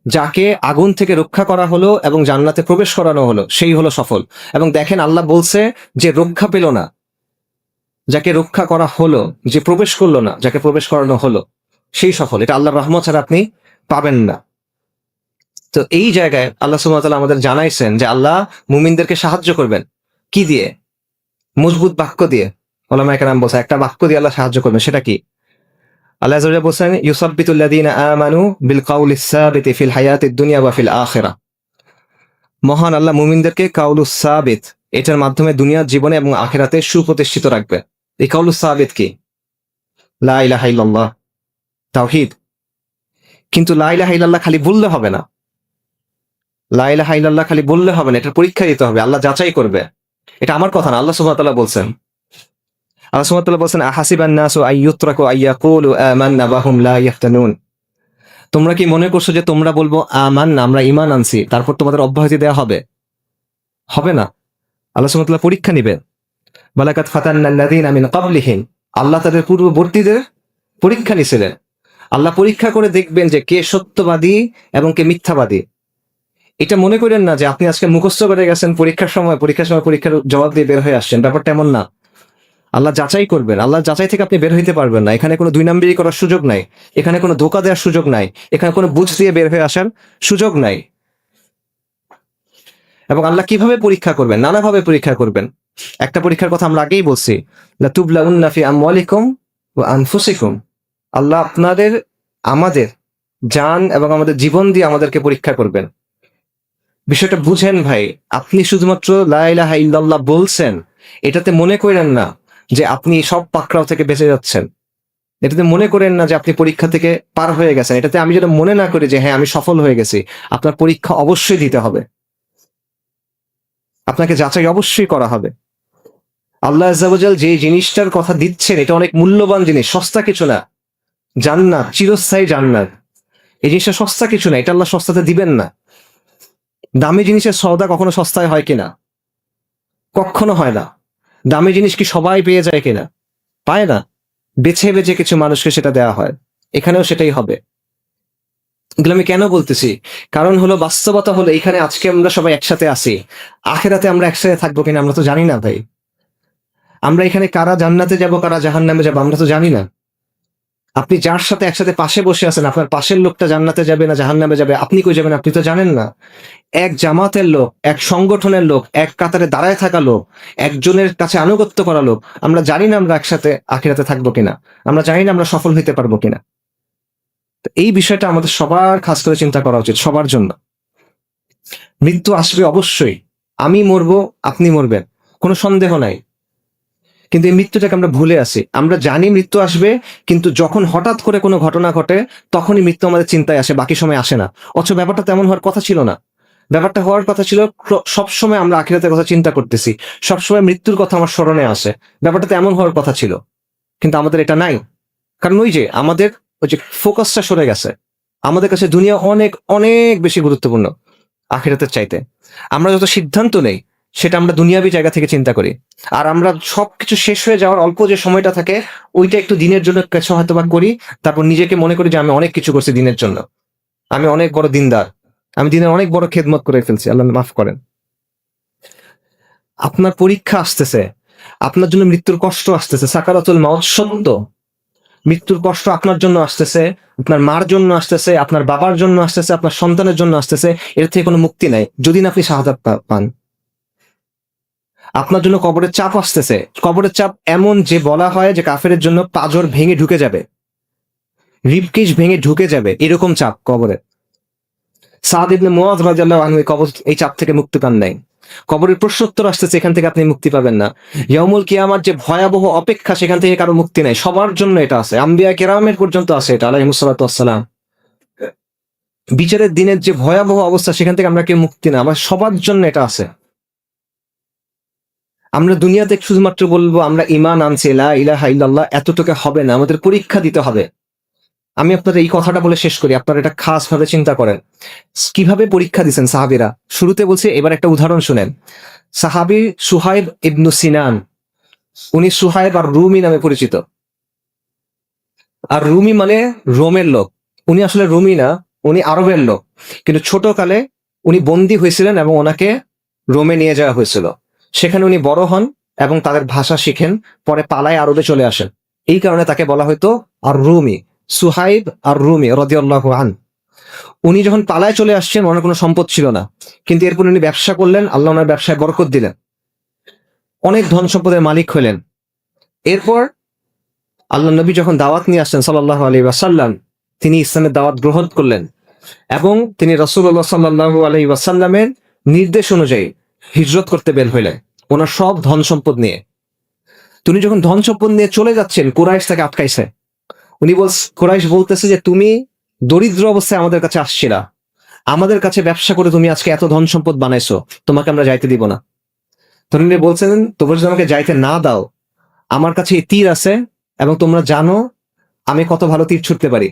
যাকে আগুন থেকে রক্ষা করা হলো এবং জান্নাতে প্রবেশ করানো হলো, সেই হলো সফল। এবং দেখেন আল্লাহ বলছে যে রক্ষা পেল না, যাকে রক্ষা করা হলো, যে প্রবেশ করলো না, যাকে প্রবেশ করানো হলো, সেই সফল। এটা আল্লাহর রহমত ছাড়া আপনি পাবেন না। তো এই জায়গায় আল্লাহ সুবহানাহু ওয়া তাআলা আমাদের জানাইছেন যে আল্লাহ মুমিনদেরকে সাহায্য করবেন। কি দিয়ে? মজবুত বাক্য দিয়ে। ওলামায়ে কেরাম বলছে একটা বাক্য দিয়ে আল্লাহ সাহায্য করবেন, সেটা কি? আল্লাহ আযজা ওয়া জাল্লা বলছেন ইউসাব্বিতুল্লাযীনা আমানু বিল কাউলিস সাবিতি ফিল হায়াতিদ দুনিয়া ওয়া ফিল আখিরাহ। মহান আল্লাহ মুমিনদেরকে কাউলুস সাবিত, এটার মাধ্যমে দুনিয়ার জীবনে এবং আখিরাতে সুপ্রতিষ্ঠিত রাখবে। এই কাউলুস সাবিত কি? লা ইলাহা ইল্লাল্লাহ, তাওহীদ। কিন্তু লা ইলাহা ইল্লাল্লাহ খালি বললে হবে না। লা ইলাহা ইল্লাল্লাহ খালি বললে হবে না, এটার পরীক্ষা দিতে হবে, আল্লাহ যাচাই করবে। এটা আমার কথা না, আল্লাহ সুবহানাহু ওয়া তাআলা বলছেন। আল্লাহ সুবহানাহু ওয়া তাআলা বলছেন আহাসিবান নাসু আইয়ুতরাকু আইয়াকুলু আমান্না ওয়া হুম লা ইফতানুন। তোমরা কি মনে করছো যে তোমরা বলবো আমান্না, আমরা ঈমান আনছি, তারপর তোমাদের অব্যাহতি দেওয়া হবে? হবে না। আল্লাহ সুবহানাহু ওয়া তাআলা পরীক্ষা নেবেন। ওয়ালাকাদ ফাতান্নাল্লাযীনা মিন ক্বাবলিহিম, আল্লাহ তাদের পূর্ববর্তীদের পরীক্ষা নিছিলেন। আল্লাহ পরীক্ষা করে দেখবেন যে কে সত্যবাদী এবং কে মিথ্যাবাদী। এটা মনে করেন না যে আপনি আজকে মুখস্থ করে গেছেন, পরীক্ষার সময় পরীক্ষার জবাব দিয়ে বের হয়ে আসছেন, ব্যাপারটা এমন না। আল্লাহ যাচাই করবেন, আল্লাহ যাচাই থেকে আপনি বের হইতে পারবেন না। এখানে কোনো দুই নাম্বারি করার সুযোগ নাই, এখানে কোনো ধোঁকা দেওয়ার সুযোগ নাই, এখানে কোনো বুঝ দিয়ে বের হয়ে আসার সুযোগ নাই। এবং আল্লাহ কিভাবে পরীক্ষা করবেন? নানাভাবে পরীক্ষা করবেন। একটা পরীক্ষার কথা আমরা আগেই বলছি, লাতুবলাউন্না ফি আমওয়ালিকুম ওয়া আনফুসিকুম। আল্লাহ আপনাদের, আমাদের জান এবং আমাদের জীবন দিয়ে আমাদেরকে পরীক্ষা করবেন। বিষয়টা বুঝেন ভাই। আপনি শুধুমাত্র লা ইলাহা ইল্লাল্লাহ বলছেন, এটাতে মনে করেন না যে আপনি সব পাকড়াও থেকে বেঁচে যাচ্ছেন। এটাতে মনে করেন না যে আপনি পরীক্ষা থেকে পার হয়ে গেছেন। এটাতে আমি যেন মনে না করি যে হ্যাঁ আমি সফল হয়ে গেছি। আপনার পরীক্ষা অবশ্যই দিতে হবে, আপনাকে যাচাই অবশ্যই করা হবে। আল্লাহ আযজা ওয়া জাল যে জিনিসটার কথা দিচ্ছেন, এটা অনেক মূল্যবান জিনিস, সস্তা কিছু না। জান্নাত, চিরস্থায়ী জান্নাত, এই জিনিসটা সস্তা কিছু না, এটা আল্লাহ সস্তাতে দিবেন না। দামি জিনিসের সওদা কখনো সস্তায় হয় কিনা? কখনো হয় না। দামি জিনিস কি সবাই পেয়ে যায় কিনা? পায় না। বেছে বেছে কিছু মানুষকে সেটা দেওয়া হয়। এখানেও সেটাই হবে। এগুলো আমি কেন বলতেছি? কারণ হলো বাস্তবতা হলো এখানে আজকে আমরা সবাই একসাথে আছি, আখিরাতে আমরা একসাথে থাকবো কিনা আমরা তো জানি না ভাই। আমরা এখানে কারা জান্নাতে যাব, কারা জাহান্নামে যাব, আমরা তো জানি না। আপনি যার সাথে একসাথে পাশে বসে আছেন, আপনার পাশের লোকটা জান্নাতে যাবে না জাহান্নামে যাবে, আপনি কই যাবেন আপনি তো জানেন না। এক জামাতের লোক, এক সংগঠনের লোক, এক কাতারে দাঁড়ায় থাকা লোক, একজনের কাছে আনুগত্য করা লোক, আমরা জানি না আমরা একসাথে আখিরাতে থাকবো কিনা, আমরা জানি না আমরা সফল হইতে পারবো কিনা। তো এই বিষয়টা আমাদের সবার খাস করে চিন্তা করা উচিত, সবার জন্য। মৃত্যু আসবে অবশ্যই, আমি মরবো, আপনি মরবেন, কোনো সন্দেহ নাই। কিন্তু এই মৃত্যুটাকে আমরা ভুলে আসি, আমরা জানি মৃত্যু আসবে, কিন্তু যখন হঠাৎ করে কোনো ঘটনা ঘটে তখনই মৃত্যু আমাদের চিন্তায় আসে, বাকি সময় আসে না। অথচ ব্যাপারটা তেমন হওয়ার কথা ছিল না। ব্যাপারটা হওয়ার কথা ছিল সবসময় আমরা আখিরাতের কথা চিন্তা করতেছি, সবসময় মৃত্যুর কথা আমার স্মরণে আসে, ব্যাপারটা তো এমন হওয়ার কথা ছিল। কিন্তু আমাদের এটা নাই, কারণ ওই যে আমাদের ওই যে ফোকাসটা সরে গেছে। আমাদের কাছে দুনিয়া অনেক অনেক বেশি গুরুত্বপূর্ণ আখিরাতের চাইতে। আমরা যত সিদ্ধান্ত নেই সেটা আমরা দুনিয়াবি জায়গা থেকে চিন্তা করি, আর আমরা সবকিছু শেষ হয়ে যাওয়ার অল্প যে সময়টা থাকে ওইটা একটু দিনের জন্য কিছু হয়তো বা করি, তারপর নিজেকে মনে করি যে আমি অনেক কিছু করছি দিনের জন্য, আমি অনেক বড় দিনদার, আমি দিনের অনেক বড় খেদমত করে ফেলছি, আল্লাহ মাফ করেন। আপনার পরীক্ষা আসতেছে, আপনার জন্য মৃত্যুর কষ্ট আসতেছে, সাকারাতুল মাউত সত্য, মৃত্যুর কষ্ট আপনার জন্য আসতেছে, আপনার মার জন্য আসতেছে, আপনার বাবার জন্য আসতেছে, আপনার সন্তানের জন্য আসতেছে। এর থেকে কোনো মুক্তি নাই যদি না আপনি শাহাদাত পান। আপনার জন্য কবরের চাপ আসতেছে, কবরের চাপ এমন যে বলা হয় যে কাফেরের জন্য পাঁজর ভেঙে ঢুকে যাবে, রিবকেজ ভেঙে ঢুকে যাবে, এরকম চাপ কবরে। সাদ ইবনে মুআয রাদিয়াল্লাহু আনহু এই চাপ থেকে মুক্তি পান নাই। কবরের প্রশ্নোত্তর আসতেছে, এখান থেকে আপনি মুক্তি পাবেন না। ইয়াউমুল কিয়ামার যে ভয়াবহ অপেক্ষা, সেখান থেকে কারো মুক্তি নাই, সবার জন্য এটা আছে, আম্বিয়া কেরামের পর্যন্ত আছে এটা, আলাইহিস সালাতু ওয়াসসালাম। বিচারের দিনের যে ভয়াবহ অবস্থা, সেখান থেকে আমরা কেউ মুক্তি না, আমার সবার জন্য এটা আছে। আমরা দুনিয়াতে শুধুমাত্র বলবো আমরা ঈমান আনছি, লা ইলাহা ইল্লাল্লাহ, এতটুকু হবে না, আমাদের পরীক্ষা দিতে হবে। আমি আপনাদের এই কথাটা বলে শেষ করি, আপনারা এটা খাস ভাবে চিন্তা করেন কিভাবে পরীক্ষা দিচ্ছেন সাহাবীরা। শুরুতে বলছি, এবার একটা উদাহরণ শুনেন। সাহাবী সুহাইব ইবনু সিনান, উনি সুহাইব আর রুমি নামে পরিচিত। আর রুমি মানে রোমের লোক, উনি আসলে রুমি না, উনি আরবের লোক, কিন্তু ছোটকালে উনি বন্দী হয়েছিলেন এবং ওনাকে রোমে নিয়ে যাওয়া হয়েছিল। সেখানে উনি বড় হন এবং তাদের ভাষা শিখেন, পরে পালায় আরবে চলে আসেন। এই কারণে তাকে বলা হয়তো আর রুমি, সুহাইব আর রুমি রাদিয়াল্লাহু আনহু। উনি যখন পালায় চলে আসছেন, ওনার কোনো সম্পদ ছিল না, কিন্তু এরপর উনি ব্যবসা করলেন, আল্লাহ ওনার ব্যবসায় বরকত দিলেন, অনেক ধন সম্পদের মালিক হলেন। এরপর আল্লাহ নবী যখন দাওয়াত নিয়ে আসছেন সাল্লাল্লাহু আলাইহি ওয়াসাল্লাম, তিনি ইসলামের দাওয়াত গ্রহণ করলেন এবং তিনি রাসূলুল্লাহ সাল্লাল্লাহু আলাইহি ওয়াসাল্লামের নির্দেশ অনুযায়ী হিজরত করতে বের হইলেন, ওনার সব ধন সম্পদ নিয়ে। তিনি যখন ধন সম্পদ নিয়ে চলে যাচ্ছেন, কুরাইশ তাকে আটকাইছে। কুরাইশ বলতেছে যে তুমি দরিদ্র অবস্থায় আমাদের কাছে আসছিলা, আমাদের কাছে ব্যবসা করে তুমি আজকে এত ধন সম্পদ বানাইছো, তোমাকে আমরা যাইতে দিব না। তিনি বলছেন, তোমরা যদি আমাকে যাইতে না দাও, আমার কাছে এই তীর আছে এবং তোমরা জানো আমি কত ভালো তীর ছুটতে পারি,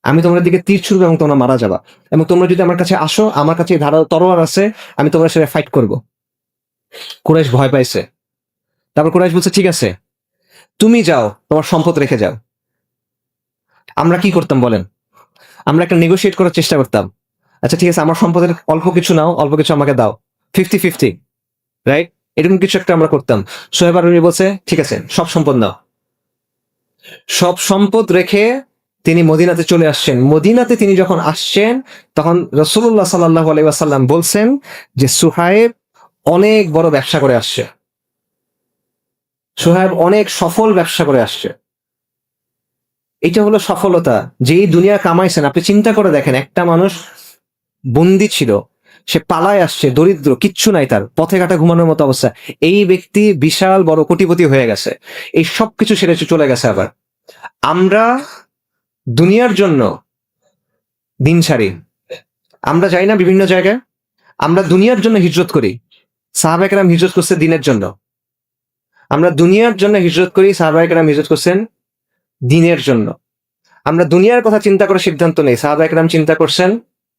আমি তোমাদের দিকে তীর ছুড়বো এবং তোমরা মারা যাবা, এবং তোমরা যদি আমার কাছে আসো, আমার কাছে ধারালো তরোয়ার আছে, আমি তোমার সাথে ফাইট করব। কুরাইশ ভয় পাইছে। তারপর কুরাইশ বলছে, ঠিক আছে তুমি যাও, তোমার সম্পদ রেখে যাও। আমরা কি করতাম বলেন? আমরা একটা নেগোশিয়েট করার চেষ্টা করতাম, আচ্ছা ঠিক আছে আমার সম্পদের অল্প কিছু নাও, অল্প কিছু আমাকে দাও, 50-50, রাইট? এরকম কিছু একটা আমরা করতাম। সোহেব আরবি বলছে, ঠিক আছে সব সম্পদ নাও। সব সম্পদ রেখে তিনি মদিনাতে চলে আসছেন। মদিনাতে তিনি যখন আসছেন, তখন রাসূলুল্লাহ সাল্লাল্লাহু আলাইহি ওয়াসাল্লাম বলছেন যে সুহাইব অনেক বড় ব্যবসা করে আসছে, সুহাইব অনেক সফল ব্যবসা করে আসছে। এটা হলো সফলতা, যেই দুনিয়া কামাইছেন। আপনি চিন্তা করে দেখেন, একটা মানুষ বন্দী ছিল, সে পালায় আসছে, দরিদ্র, কিচ্ছু নাই, তার পথে ঘাটে ঘুমানোর মতো অবস্থা। এই ব্যক্তি বিশাল বড় কোটিপতি হয়ে গেছে, এই সবকিছু ছেড়ে চলে গেছে। আবার আমরা দুনিয়ার জন্য দিন ছাড়ি, আমরা যাই না বিভিন্ন জায়গায়, আমরা দুনিয়ার জন্য হিজরত করি। সাহাবায়ে কেরাম হিজরত করছে দিনের জন্য, আমরা দুনিয়ার জন্য হিজরত করি, সাহাবায়ে কেরাম হিজরত করছেন দিনের জন্য। আমরা দুনিয়ার কথা চিন্তা করে সিদ্ধান্ত নেই, সাহাবায়ে কেরাম চিন্তা করছেন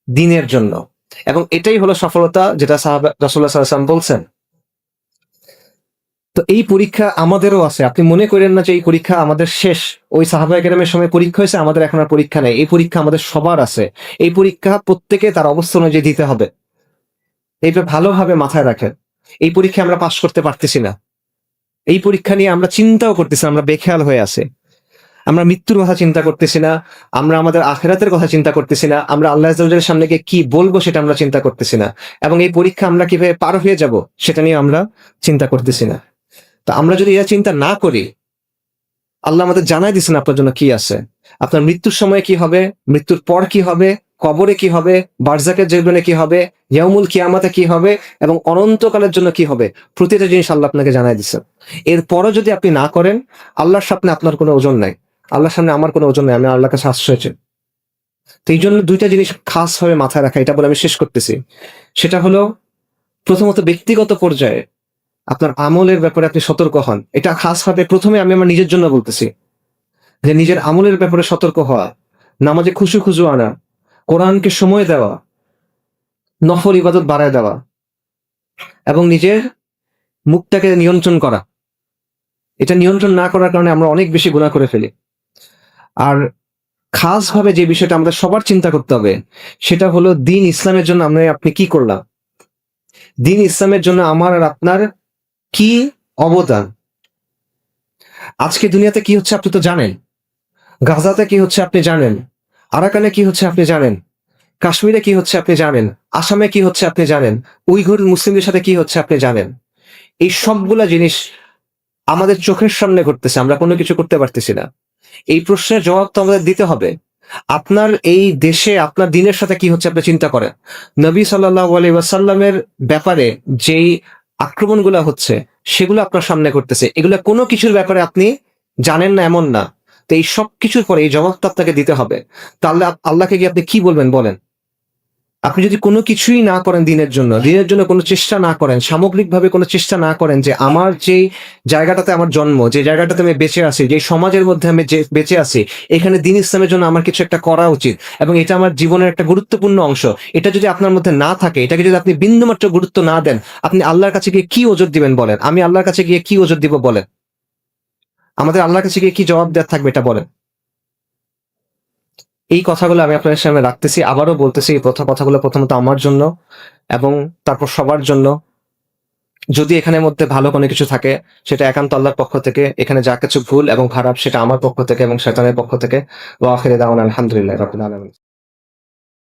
দিনের জন্য। এবং এটাই হলো সফলতা, যেটা রাসূলুল্লাহ সাল্লাল্লাহু আলাইহি ওয়াসাল্লাম বলছেন। তো এই পরীক্ষা আমাদেরও আছে, আপনি মনে করেন না যে এই পরীক্ষা আমাদের শেষ। ওই সাহাবায়ে কেরামের সময় পরীক্ষা হয়েছে, আমাদের এখন আর পরীক্ষা নেই। এই পরীক্ষা আমাদের সবার আছে, এই পরীক্ষা প্রত্যেকে তার অবস্থা অনুযায়ী দিতে হবে। এইটা ভালোভাবে মাথায় রাখেন। এই পরীক্ষা আমরা পাশ করতে পারতেছি না, এই পরীক্ষা নিয়ে আমরা চিন্তাও করতেছি, আমরা বেখেয়াল হয়ে আছে। আমরা মৃত্যুর কথা চিন্তা করতেছি না, আমরা আমাদের আখিরাতের কথা চিন্তা করতেছি না, আমরা আল্লাহ আযজা ওয়া জাল্লার সামনে গিয়ে কি বলবো সেটা আমরা চিন্তা করতেছি না, এবং এই পরীক্ষা আমরা কিভাবে পার হয়ে যাব সেটা নিয়ে আমরা চিন্তা করতেছি না। তো আমরা যদি এটা চিন্তা না করি, আল্লাহ আমাদের জানাই দিচ্ছেন আপনার জন্য কি আছে, আপনার মৃত্যুর সময় কি হবে, মৃত্যুর পর কি হবে, কবরে কি হবে, বারজাকের জীবনে কি হবে, ইয়াউমুল কিয়ামাতে কি হবে, এবং অনন্তকালের জন্য কি হবে, প্রতিটা জিনিস আল্লাহ আপনাকে জানাই দিচ্ছেন। এরপরও যদি আপনি না করেন, আল্লাহর সামনে আপনার কোনো ওজন নাই, আল্লাহর সামনে আমার কোনো ওজন নাই, আমি আল্লাহর কাছে আশ্রয় চাই। তো এই জন্য দুইটা জিনিস খাস ভাবে মাথায় রাখা, এটা বলে আমি শেষ করতেছি। সেটা হলো, প্রথমত ব্যক্তিগত পর্যায়ে আপনার আমলের ব্যাপারে আপনি সতর্ক হন। এটা খাস ভাবে প্রথমে আমি আমার নিজের জন্য বলতেছি, যে নিজের আমলের ব্যাপারে সতর্ক হওয়া, নামাজে খুশু খুশু আনা, কোরআনকে সময় দেওয়া, নফল ইবাদত বাড়ায় দেওয়া, এবং নিজের মুখটাকে নিয়ন্ত্রণ করা। এটা নিয়ন্ত্রণ না করার কারণে আমরা অনেক বেশি গুনাহ করে ফেলি। আর খাস ভাবে যে বিষয়টা আমাদের সবার চিন্তা করতে হবে, সেটা হলো দিন ইসলামের জন্য আপনি কি করলাম, দিন ইসলামের জন্য আমার আর আপনার কি অবদান। আজকে দুনিয়াতে কি হচ্ছে আপনি তো জানেন, গাজাতে কি হচ্ছে আপনি জানেন, আরাকানে কি হচ্ছে আপনি জানেন, কাশ্মীরে কি হচ্ছে আপনি জানেন, আসামে কি হচ্ছে আপনি জানেন, উইঘুর মুসলিমদের সাথে কি হচ্ছে আপনি জানেন। এই সবগুলা জিনিস আমাদের চোখের সামনে ঘটতেছে, আমরা কোনো কিছু করতে পারতেছি না। এই প্রশ্নের জবাব তো আমাদের দিতে হবে। আপনার এই দেশে আপনার দিনের সাথে কি হচ্ছে আপনি চিন্তা করেন। নবী সাল্লাল্লাহু আলাইহি ওয়াসাল্লামের ব্যাপারে যেই আক্রমণগুলো হচ্ছে সেগুলো আপনার সামনে ঘটতেছে, এগুলো কোনো কিছুর ব্যাপারে আপনি জানেন না এমন না। তো এই সব কিছুর পরে এই জবাবটা আপনাকে দিতে হবে। তাহলে আল্লাহকে গিয়ে আপনি কি বলবেন বলেন? আপনি যদি কোনো কিছুই না করেন দিনের জন্য কোনো চেষ্টা না করেন, সামগ্রিকভাবে কোনো চেষ্টা না করেন, যে আমার যে জায়গাটাতে আমার জন্ম, যে জায়গাটাতে আমি বেঁচে আছি, যে সমাজের মধ্যে আমি যে বেঁচে আছি, এখানে দিন ইসলামের জন্য আমার কিছু একটা করা উচিত, এবং এটা আমার জীবনের একটা গুরুত্বপূর্ণ অংশ, এটা যদি আপনার মধ্যে না থাকে, এটাকে যদি আপনি বিন্দুমাত্র গুরুত্ব না দেন, আপনি আল্লাহর কাছে গিয়ে কি ওজর দিবেন বলেন? আমি আল্লাহর কাছে গিয়ে কি ওজর দিব বলেন? আমাদের আল্লাহর কাছে গিয়ে কি জবাব দেওয়ার থাকবে এটা বলেন? এই কথাগুলো আমি আপনাদের সামনে রাখতেছি, আবারও বলতেছি, এই কথাগুলো প্রথমত আমার জন্য এবং তারপর সবার জন্য। যদি এখানের মধ্যে ভালো কোনো কিছু থাকে, সেটা একান্ত আল্লাহর পক্ষ থেকে, এখানে যা কিছু ভুল এবং খারাপ সেটা আমার পক্ষ থেকে এবং শয়তানের পক্ষ থেকে। ওয়া আখিরু দাওয়ানা আলহামদুলিল্লাহি রাব্বিল আলামিন।